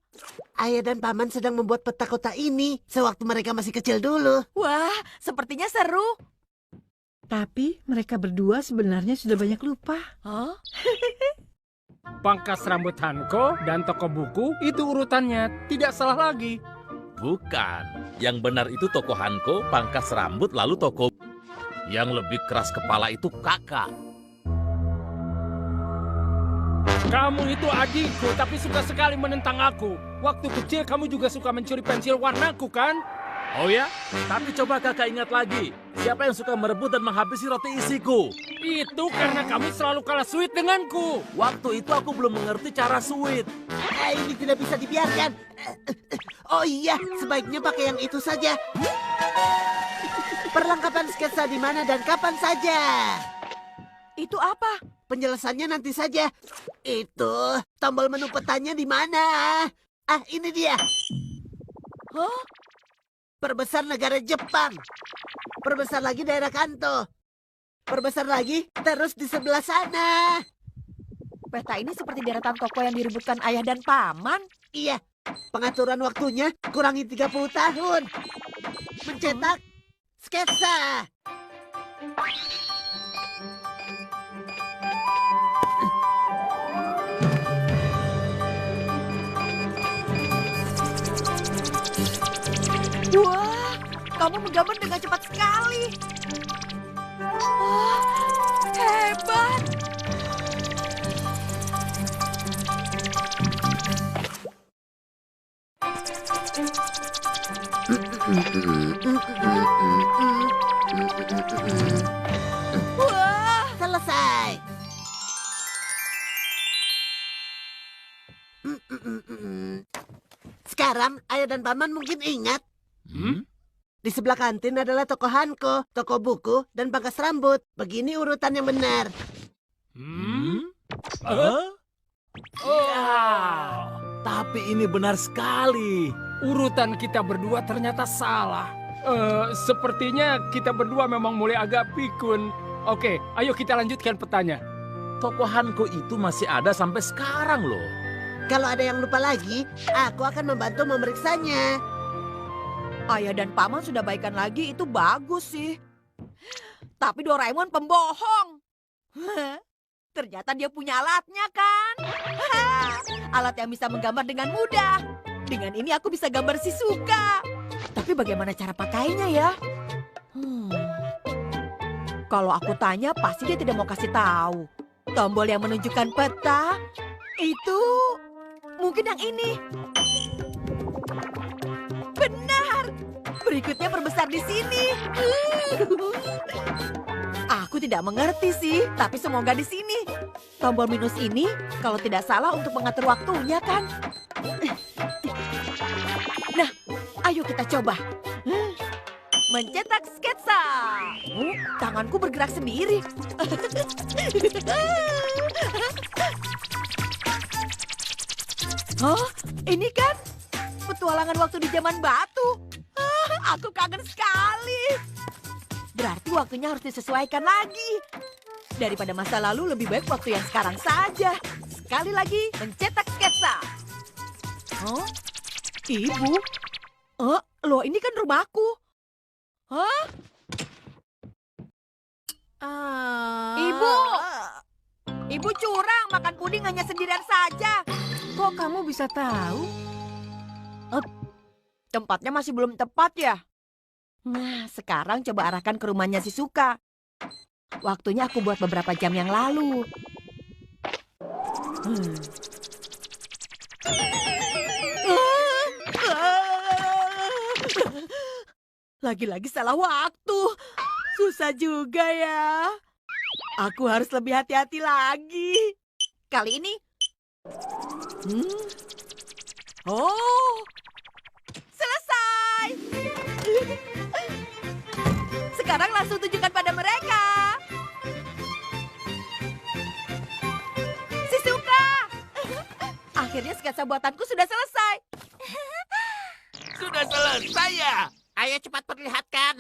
Ayah dan Paman sedang membuat peta kota ini sewaktu mereka masih kecil dulu. Wah, sepertinya seru. Tapi mereka berdua sebenarnya sudah banyak lupa. Hah? Pangkas rambut Hanko dan toko buku itu urutannya. Tidak salah lagi. Bukan. Yang benar itu toko Hanko, pangkas rambut, lalu toko... Yang lebih keras kepala itu kakak. Kamu itu adikku, tapi suka sekali menentang aku. Waktu kecil kamu juga suka mencuri pensil warnaku, kan? Oh ya? Tapi coba kakak ingat lagi. Siapa yang suka merebut dan menghabisi roti isiku? Itu karena kamu selalu kalah sweet denganku. Waktu itu aku belum mengerti cara sweet. Ini tidak bisa dibiarkan. Oh iya, sebaiknya pakai yang itu saja. Perlengkapan sketsa di mana dan kapan saja? Itu apa? Penjelasannya nanti saja. Itu tombol menu petanya di mana? Ah, ini dia. Hah? Perbesar negara Jepang. Perbesar lagi daerah Kanto. Perbesar lagi, terus di sebelah sana. Peta ini seperti deretan toko yang direbutkan ayah dan paman. Iya, pengaturan waktunya kurangi 30 tahun. Mencetak sketsa. Kamu menggambar dengan cepat sekali. Wah, hebat. Wah, Selesai. Sekarang ayah dan paman mungkin ingat. Di sebelah kantin adalah toko Hanko, toko buku, dan pangkas rambut. Begini urutan yang benar. Tapi ini benar sekali. Urutan kita berdua ternyata salah. Sepertinya kita berdua memang mulai agak pikun. Oke, ayo kita lanjutkan petanya. Toko Hanko itu masih ada sampai sekarang loh. Kalau ada yang lupa lagi, aku akan membantu memeriksanya. ayah dan paman sudah baikan lagi, itu bagus sih. Tapi Doraemon pembohong. Ternyata dia punya alatnya kan? Alat yang bisa menggambar dengan mudah. Dengan ini aku bisa gambar Shizuka. Tapi bagaimana cara pakainya ya? Kalau aku tanya pasti dia tidak mau kasih tahu. Tombol yang menunjukkan peta itu mungkin yang ini. Benar. Berikutnya perbesar di sini. Aku tidak mengerti sih, tapi semoga di sini. Tombol minus ini kalau tidak salah untuk mengatur waktunya kan? Nah, ayo kita coba. Mencetak sketsa. Tanganku bergerak sendiri. Oh, ini kan petualangan waktu di zaman batu. Aku kangen sekali. Berarti waktunya harus disesuaikan lagi. Daripada masa lalu lebih baik waktu yang sekarang saja. Sekali lagi mencetak sketsa. Oh, ibu? Oh, loh ini kan rumahku. Hah? Ibu! Ibu curang, makan puding hanya sendirian saja. Kok kamu bisa tahu? Tempatnya masih belum tepat ya? Nah, sekarang coba arahkan ke rumahnya Shizuka. Waktunya aku buat beberapa jam yang lalu. Lagi-lagi salah waktu. Susah juga ya. Aku harus lebih hati-hati lagi. Kali ini. Oh, selesai. Sekarang langsung tunjukkan pada mereka. Shizuka. Akhirnya sketsa buatanku sudah selesai. Sudah selesai ya? Ayo cepat perlihatkan.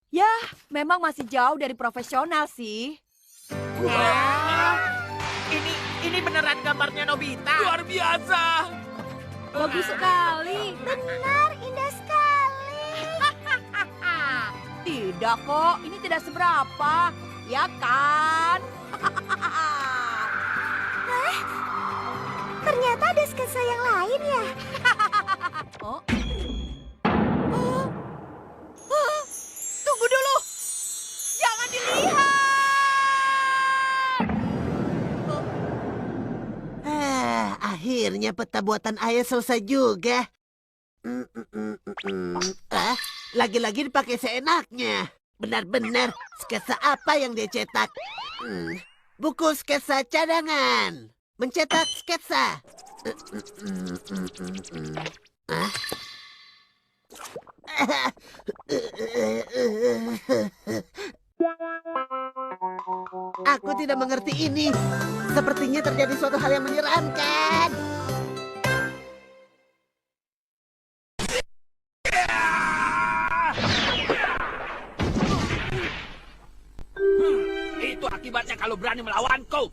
Ya, memang masih jauh dari profesional sih. Ini beneran gambarnya Nobita. Luar biasa. Bagus sekali. Benar, indah sekali. Tidak kok, ini tidak seberapa. Ya kan? Ternyata ada sketsa yang lain ya. Oh. Tunggu dulu. Jangan dilihat. Akhirnya peta buatan ayah selesai juga. Lagi-lagi dipakai seenaknya. Benar-benar sketsa apa yang dia cetak? Buku sketsa cadangan. Mencetak sketsa. Aku tidak mengerti ini. Sepertinya terjadi suatu hal yang menyeramkan. Itu akibatnya kalau berani melawanku.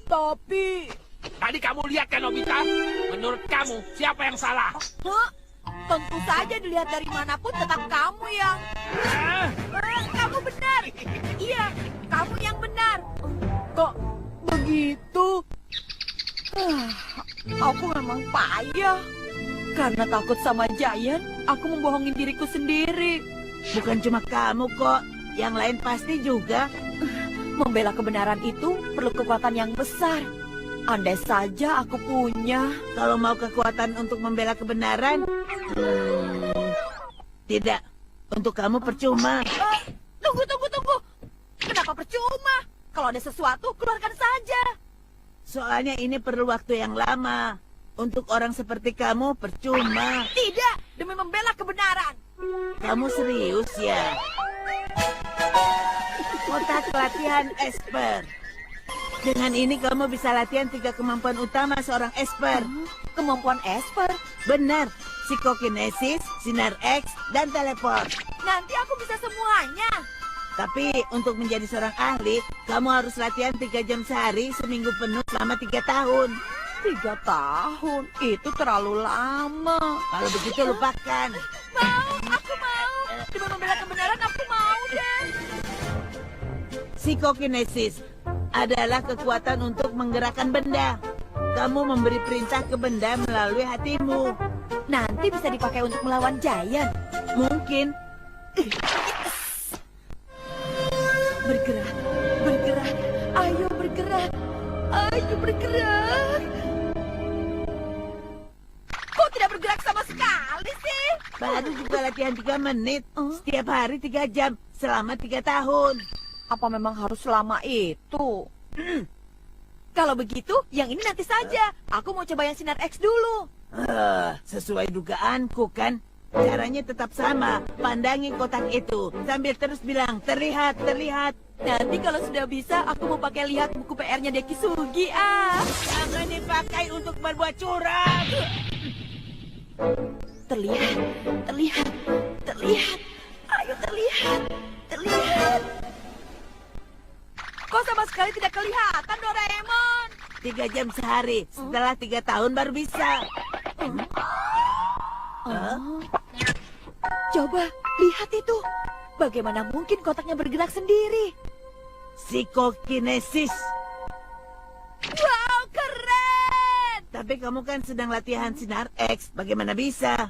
Tapi... Tadi kamu lihat kan Nobita? Menurut kamu, siapa yang salah? Tentu saja dilihat dari manapun tetap kamu yang... Kamu benar. Iya, kamu yang benar. Kok begitu? Aku memang payah. Karena takut sama Giant, aku membohongin diriku sendiri. Bukan cuma kamu kok, yang lain pasti juga. Membela kebenaran itu perlu kekuatan yang besar. Andai saja aku punya. Kalau mau kekuatan untuk membela kebenaran, tidak. Untuk kamu percuma. Tunggu. Kenapa percuma? Kalau ada sesuatu, keluarkan saja. Soalnya ini perlu waktu yang lama. Untuk orang seperti kamu percuma. Tidak, demi membela kebenaran. Kamu serius ya? Kotak latihan Esper. Dengan ini kamu bisa latihan 3 kemampuan utama seorang Esper. Kemampuan Esper? Benar, psikokinesis, sinar X, dan teleport. Nanti aku bisa semuanya. Tapi untuk menjadi seorang ahli, kamu harus latihan 3 jam sehari seminggu penuh selama 3 tahun. 3 tahun? Itu terlalu lama. Kalau begitu lupakan. Aku mau. Demi membela kebenaran aku mau deh. Psikokinesis adalah kekuatan untuk menggerakkan benda. Kamu memberi perintah ke benda melalui hatimu. Nanti bisa dipakai untuk melawan Giant. Mungkin. Bergerak. Ayo bergerak. Kok tidak bergerak sama sekali sih? Baru juga latihan 3 menit. Setiap hari 3 jam selama 3 tahun. Apa memang harus selama itu? Kalau begitu, yang ini nanti saja. Aku mau coba yang sinar X dulu. Sesuai dugaanku kan. Caranya tetap sama. Pandangi kotak itu sambil terus bilang, terlihat. Nanti kalau sudah bisa, aku mau pakai lihat buku PR-nya Deki Sugi. Jangan dipakai untuk berbuat curang. Terlihat. Ayo terlihat. Kok sama sekali tidak kelihatan, Doraemon? 3 jam sehari. Setelah 3 tahun baru bisa. Coba, lihat itu. Bagaimana mungkin kotaknya bergerak sendiri? Psikokinesis. Wow, keren! Tapi kamu kan sedang latihan sinar X. Bagaimana bisa?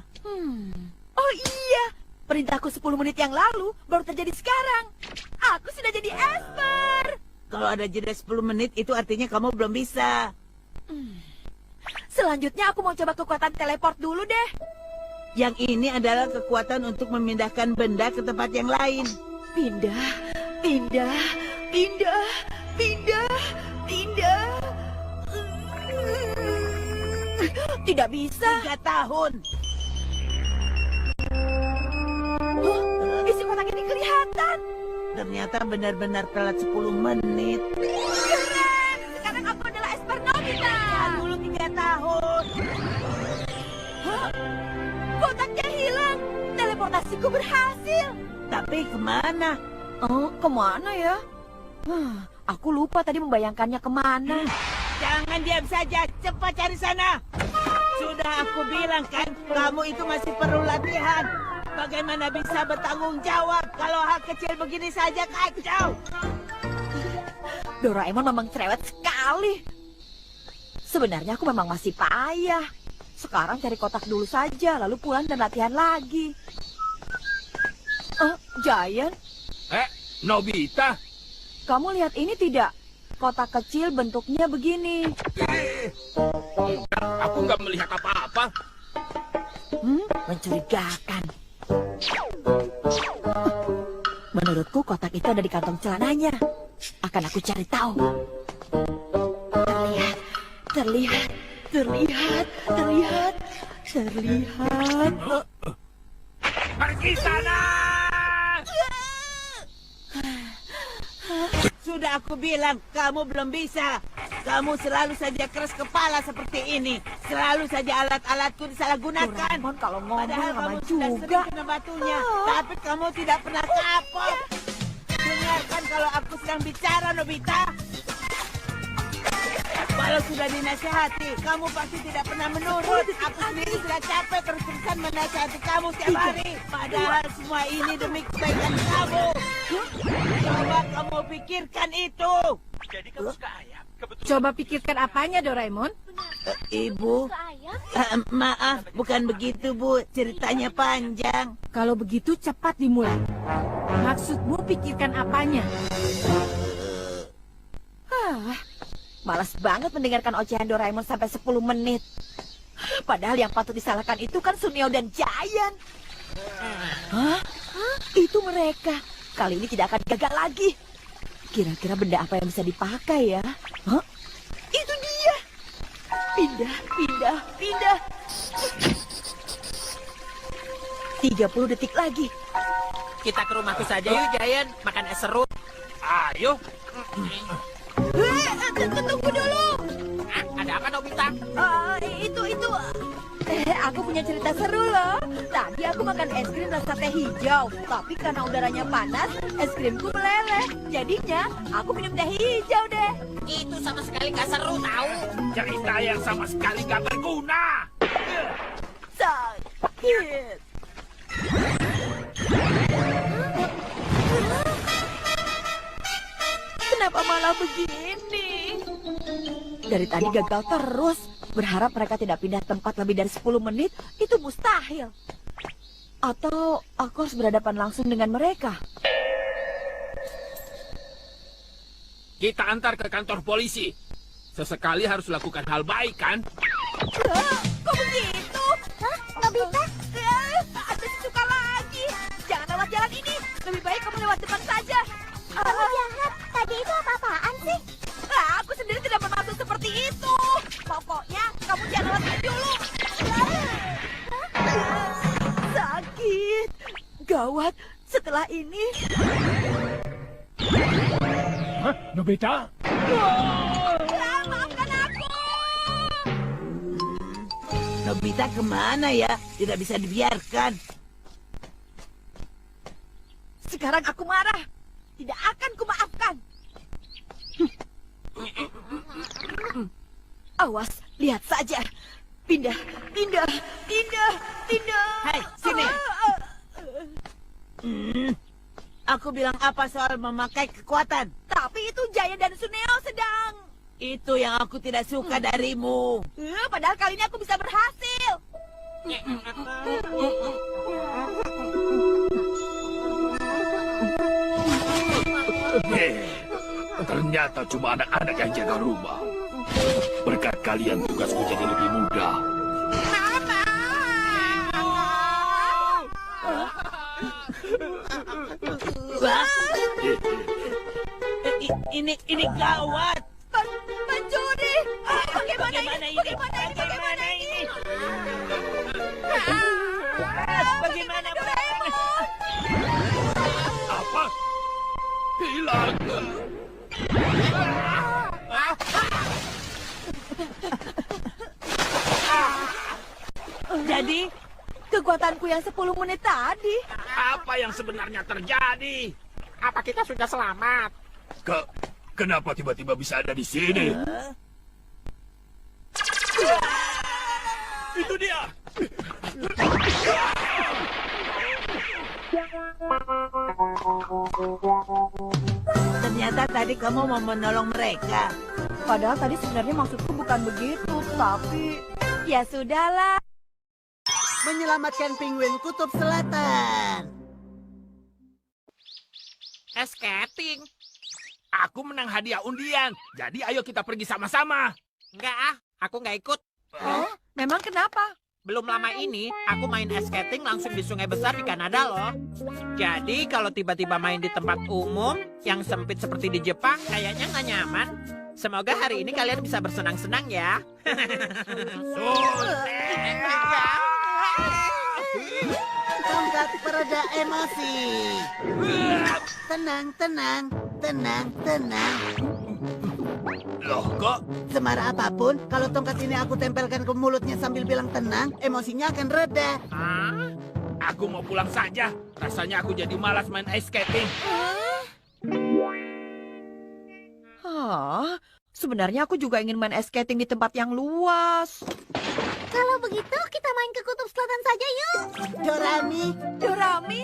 Oh iya, perintahku 10 menit yang lalu baru terjadi sekarang. Aku sudah jadi Esper. Kalau ada jeda 10 menit, itu artinya kamu belum bisa. Selanjutnya aku mau coba kekuatan teleport dulu deh. Yang ini adalah kekuatan untuk memindahkan benda ke tempat yang lain. Pindah. Tidak bisa. 3 tahun. Isi kotak ini kelihatan. Ternyata benar-benar telat 10 menit. Keren! Sekarang aku adalah Esper Nobita. Dulu 3 tahun. Kotaknya hilang. Teleportasiku berhasil. Tapi kemana? Kemana ya? Aku lupa tadi membayangkannya kemana. Jangan diam saja. Cepat cari sana. Sudah aku bilang kan, kamu itu masih perlu latihan. Bagaimana bisa bertanggung jawab kalau hal kecil begini saja kacau? Doraemon memang cerewet sekali. Sebenarnya aku memang masih payah. Sekarang cari kotak dulu saja, lalu pulang dan latihan lagi. Giant? Nobita? Kamu lihat ini tidak? Kotak kecil bentuknya begini. Aku nggak melihat apa-apa. Mencurigakan. Menurutku kotak itu ada di kantong celananya. Akan aku cari tahu. Terlihat. Pergi sana! Sudah aku bilang, kamu belum bisa. Kamu selalu saja keras kepala seperti ini. Selalu saja alat-alatku disalahgunakan. Doraemon kalau ngomong Padahal lama kamu sudah juga. sering kena batunya. Tapi kamu tidak pernah kapok. Dengarkan kalau aku sedang bicara, Nobita. Walau sudah dinasihati, kamu pasti tidak pernah menurut. Aku sendiri sudah capek terus-terusan menasihati kamu setiap hari. Padahal semua ini demi kebaikan kamu. Coba kamu pikirkan itu. Jadi kamu suka ayam? Kebetulan Coba pikirkan apanya, Doraemon? Ibu, maaf, bukan begitu, Bu. Ceritanya panjang. Kalau begitu cepat dimulai. Maksudmu pikirkan apanya? Malas banget mendengarkan ocehan Doraemon sampai 10 menit. Padahal yang patut disalahkan itu kan Suneo dan Giant. Hah? Itu mereka. Kali ini tidak akan gagal lagi. Kira-kira benda apa yang bisa dipakai ya? Hah? Itu dia. Pindah, pindah, pindah. 30 detik lagi. Kita ke rumahku saja yuk, Giant. Makan es serut. ayo. Tunggu dulu. Ada apa, Nobita? Itu. Aku punya cerita seru loh. Tadi aku makan es krim rasa teh hijau, tapi karena udaranya panas, es krimku meleleh. Jadinya aku minum teh hijau deh. Itu sama sekali gak seru, tahu? Cerita yang sama sekali gak berguna. Sakit. Kenapa malah begini? Dari tadi gagal terus. Berharap mereka tidak pindah tempat lebih dari 10 menit, itu mustahil. Atau aku harus berhadapan langsung dengan mereka? Kita antar ke kantor polisi. Sesekali harus lakukan hal baik, kan? Kok begitu? Hah? Nobita? Ada suka lagi. Jangan lewat jalan ini. Lebih baik kamu lewat depan saja. Kamu jahat. Tadi itu apa-apaan sih? Aku sendiri tidak bermaksud seperti itu. Pokoknya kamu jangan lewat sini dulu. Sakit. Gawat. Setelah ini. Hah? Nobita? Maafkan aku. Nobita kemana ya? Tidak bisa dibiarkan. Sekarang aku marah. Tidak akan kumaafkan. Awas, lihat saja. Pindah, pindah, pindah, pindah. Hai, sini. Aku bilang apa soal memakai kekuatan? Tapi itu Jaya dan Suneo sedang... Itu yang aku tidak suka darimu. Padahal kali ini aku bisa berhasil. Ternyata cuma anak-anak yang jaga rumah. Berkat kalian tugasku jadi lebih mudah. Wah. Ini gawat. Pencuri. Bagaimana ini? Bagaimana? Apa? Hilang. Jadi, kekuatanku yang 10 menit tadi. Apa yang sebenarnya terjadi? Apa kita sudah selamat? Kenapa tiba-tiba bisa ada di sini? Itu dia. Ternyata tadi kamu mau menolong mereka. Padahal tadi sebenarnya maksudku bukan begitu, tapi... Ya sudahlah. Menyelamatkan penguin kutub selatan. Skating? Aku menang hadiah undian. Jadi ayo kita pergi sama-sama. Enggak aku nggak ikut. Memang kenapa? Belum lama ini, aku main ice skating langsung di sungai besar di Kanada loh. Jadi kalau tiba-tiba main di tempat umum yang sempit seperti di Jepang, kayaknya nggak nyaman. Semoga hari ini kalian bisa bersenang-senang ya. Tongkat pereda emosi. Tenang, tenang, tenang, tenang. Loh, kok? Semarah apapun, kalau tongkat ini aku tempelkan ke mulutnya sambil bilang tenang, emosinya akan reda. Aku mau pulang saja. Rasanya aku jadi malas main ice skating. Sebenarnya aku juga ingin main ice skating di tempat yang luas. Kalau begitu, kita main ke Kutub Selatan saja yuk. Dorami, Dorami?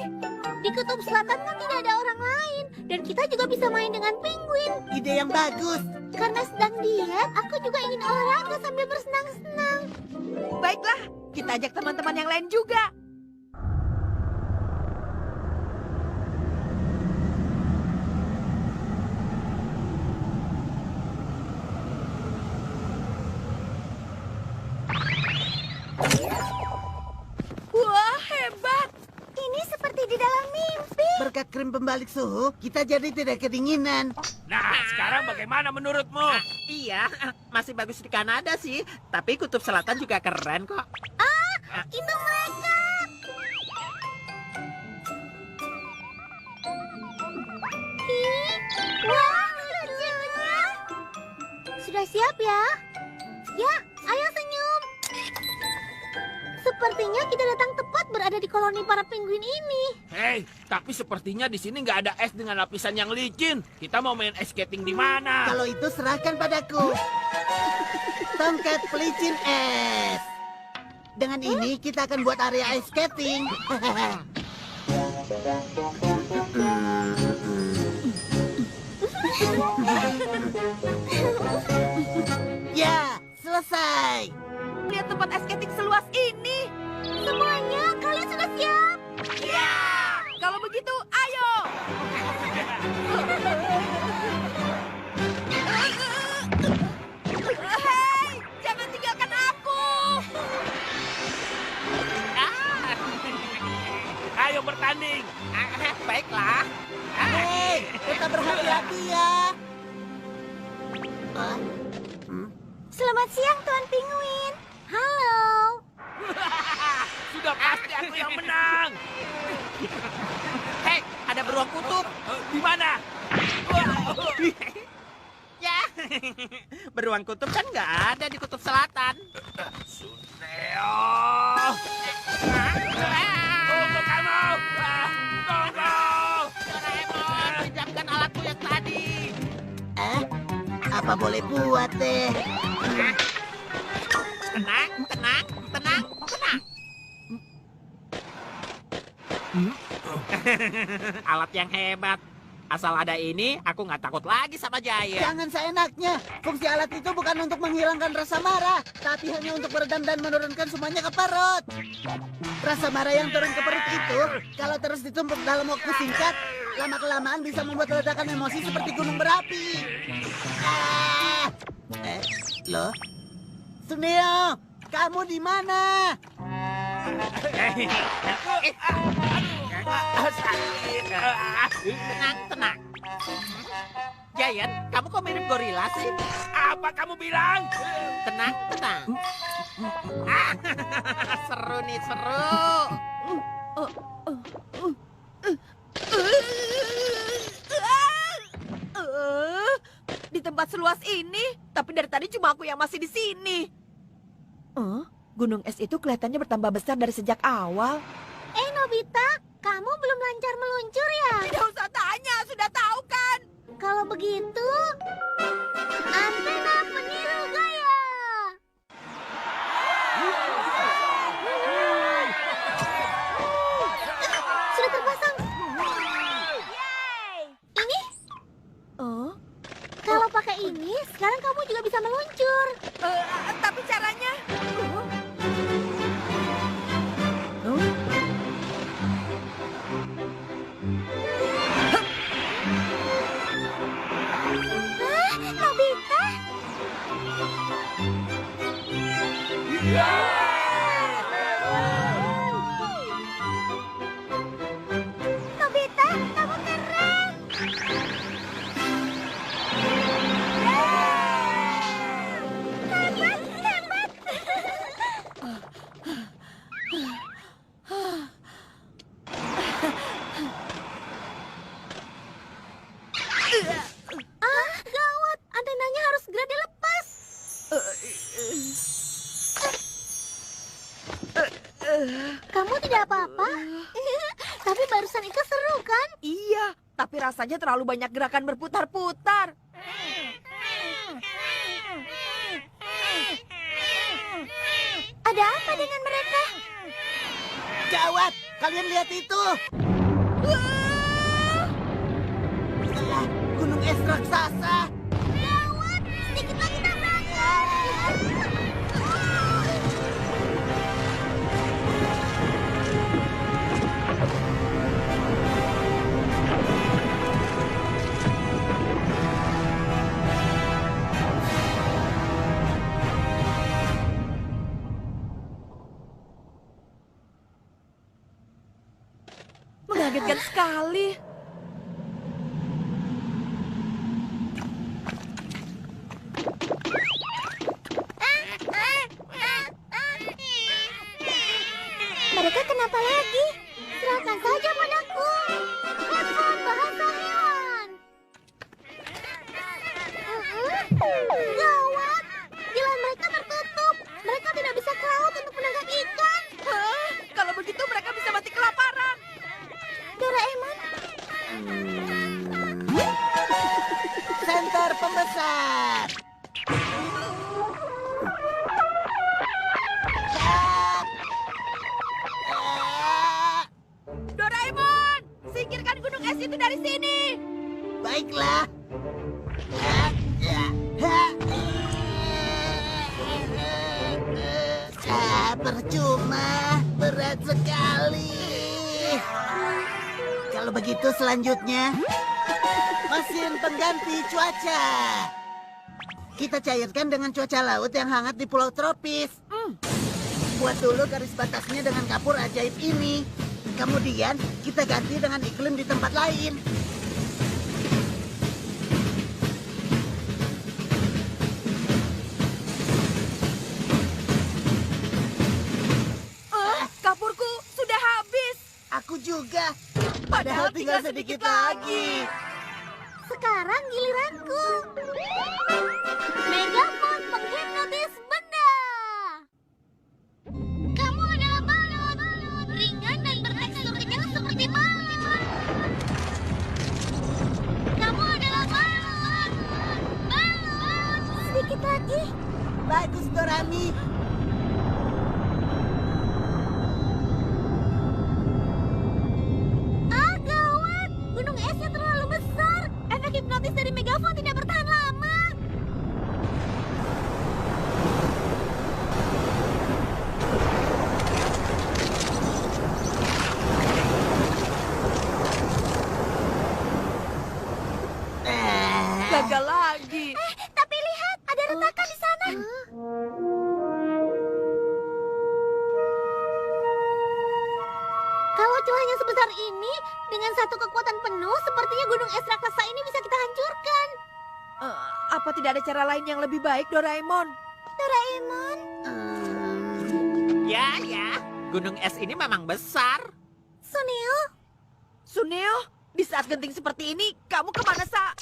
Di Kutub Selatan kan tidak ada orang lain. Dan kita juga bisa main dengan penguin. Ide yang bagus. Karena sedang diet, aku juga ingin olahraga sambil bersenang-senang. Baiklah, kita ajak teman-teman yang lain juga. Wah, hebat. Ini seperti di dalam mimpi. Berkat krim pembalik suhu, kita jadi tidak kedinginan. Nah, sekarang bagaimana menurutmu? Iya, masih bagus di Kanada sih. Tapi kutub selatan juga keren kok. Itu mereka. Wah, lucunya. Sudah siap ya? Ya, ayo senyum. Sepertinya kita datang tepat berada di koloni para penguin ini. Hei, tapi sepertinya di sini nggak ada es dengan lapisan yang licin. Kita mau main ice skating di mana? Kalau itu serahkan padaku. Tongkat pelicin es. Dengan ini kita akan buat area ice skating. Ya, selesai. Lihat tempat ice skating seluas ini. Semuanya, kalian sudah siap? Ya! Kalau begitu, ayo! Hei, jangan tinggalkan aku! Ayo bertanding. Baiklah. Hei, tetap berhati-hati ya. Selamat siang, Tuan Penguin. Halo. Sudah pasti aku yang menang. Hei, ada beruang kutub. Di mana? Ya, beruang kutub kan nggak ada di kutub selatan. Suneo. Tunggu kamu. Tunggu. Doraemon, pinjamkan alatku yang tadi. Apa boleh buat deh? Tenang, tenang, tenang, tenang. Alat yang hebat. Asal ada ini, aku nggak takut lagi sama Giant. Jangan seenaknya. Fungsi alat itu bukan untuk menghilangkan rasa marah, tapi hanya untuk meredam dan menurunkan semuanya ke perut. Rasa marah yang turun ke perut itu, kalau terus ditumpuk dalam waktu singkat, lama-kelamaan bisa membuat ledakan emosi seperti gunung berapi. Loh? Suneo, kamu di mana? Tenang, tenang. Giant, kamu kok mirip gorila sih? Apa kamu bilang? Tenang, tenang. Seru nih, seru. Di tempat seluas ini, tapi dari tadi cuma aku yang masih di sini. Gunung es itu kelihatannya bertambah besar dari sejak awal. Nobita, kamu belum lancar meluncur ya? Tidak usah tanya, sudah tahu kan? Kalau begitu, antena peniru gaya. Sudah terpasang. Ini? Kalau pakai ini, sekarang kamu juga bisa meluncur. Tapi caranya... Nobita? Nobita, kamu keren. Hebat, hebat. Gawat, antenanya harus segera dilepas. Kamu tidak apa-apa? Tapi barusan itu seru kan? Iya, tapi rasanya terlalu banyak gerakan berputar-putar. Ada apa dengan mereka? Gawat, kalian lihat itu. raksasa. Gawat, sedikit lagi tabrakan. Mengagetkan sekali. Mereka kenapa lagi? Serahkan saja padaku. Hewan bahasa hewan. Gawat, jalan mereka tertutup. Mereka tidak bisa ke laut untuk menangkap ikan. Hah? Kalau begitu mereka bisa mati kelaparan. Doraemon, Senter pembesar. Doraemon, singkirkan gunung es itu dari sini. Baiklah. Percuma, berat sekali. Kalau begitu selanjutnya, mesin pengganti cuaca. Kita cairkan dengan cuaca laut yang hangat di pulau tropis. Buat dulu garis batasnya dengan kapur ajaib ini. Kemudian kita ganti dengan iklim di tempat lain. Kapurku sudah habis. Aku juga. Padahal tinggal sedikit lagi. sekarang giliranku. Megafon penghipnotis benda. Kamu adalah balon, ringan dan bertekstur kenyal seperti balon. Kamu adalah balon, balon. Sedikit lagi. Bagus, Dorami. Ah, gawat! Gunung esnya terlalu besar. Efek hipnotis dari megafon tidak bertahan lama. Gagal lagi. Tapi lihat, ada retakan di sana. Kalau celahnya sebesar ini, dengan satu kekuatan penuh, sepertinya gunung es raksasa ini bisa kita hancurkan. Apa tidak ada cara lain yang lebih baik, Doraemon? Doraemon, Ya, gunung es ini memang besar. Suneo, Suneo, di saat genting seperti ini, kamu kemana, Sa?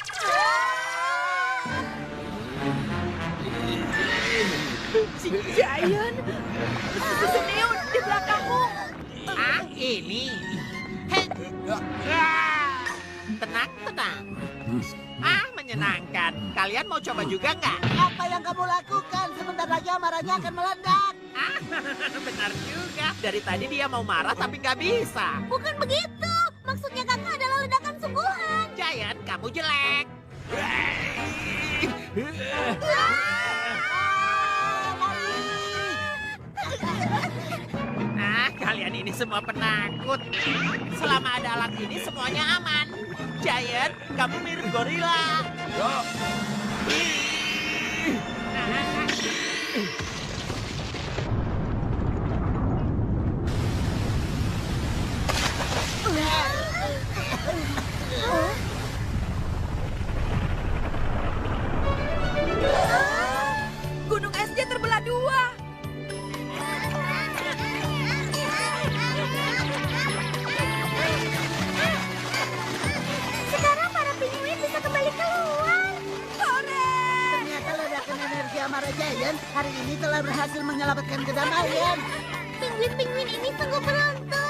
Si Giant. Suneo, di belakangmu. Ah, ini. Hei. Tenang. Ah, menyenangkan. Kalian mau coba juga nggak? Apa yang kamu lakukan? Sebentar lagi amarahnya akan meledak. Ah, benar juga. Dari tadi dia mau marah tapi nggak bisa. bukan begitu. Maksudnya kakak adalah ledakan sungguhan. Giant, kamu jelek. Nah, kalian ini semua penakut. Selama ada alat ini semuanya aman. Giant, kamu mirip gorila. Gunung esnya terbelah dua. Sekarang para penguin bisa kembali keluar. Ternyata ledakan energi amarah Giant hari ini telah berhasil menyelamatkan kedamaian. Penguin-penguin ini sungguh beruntung.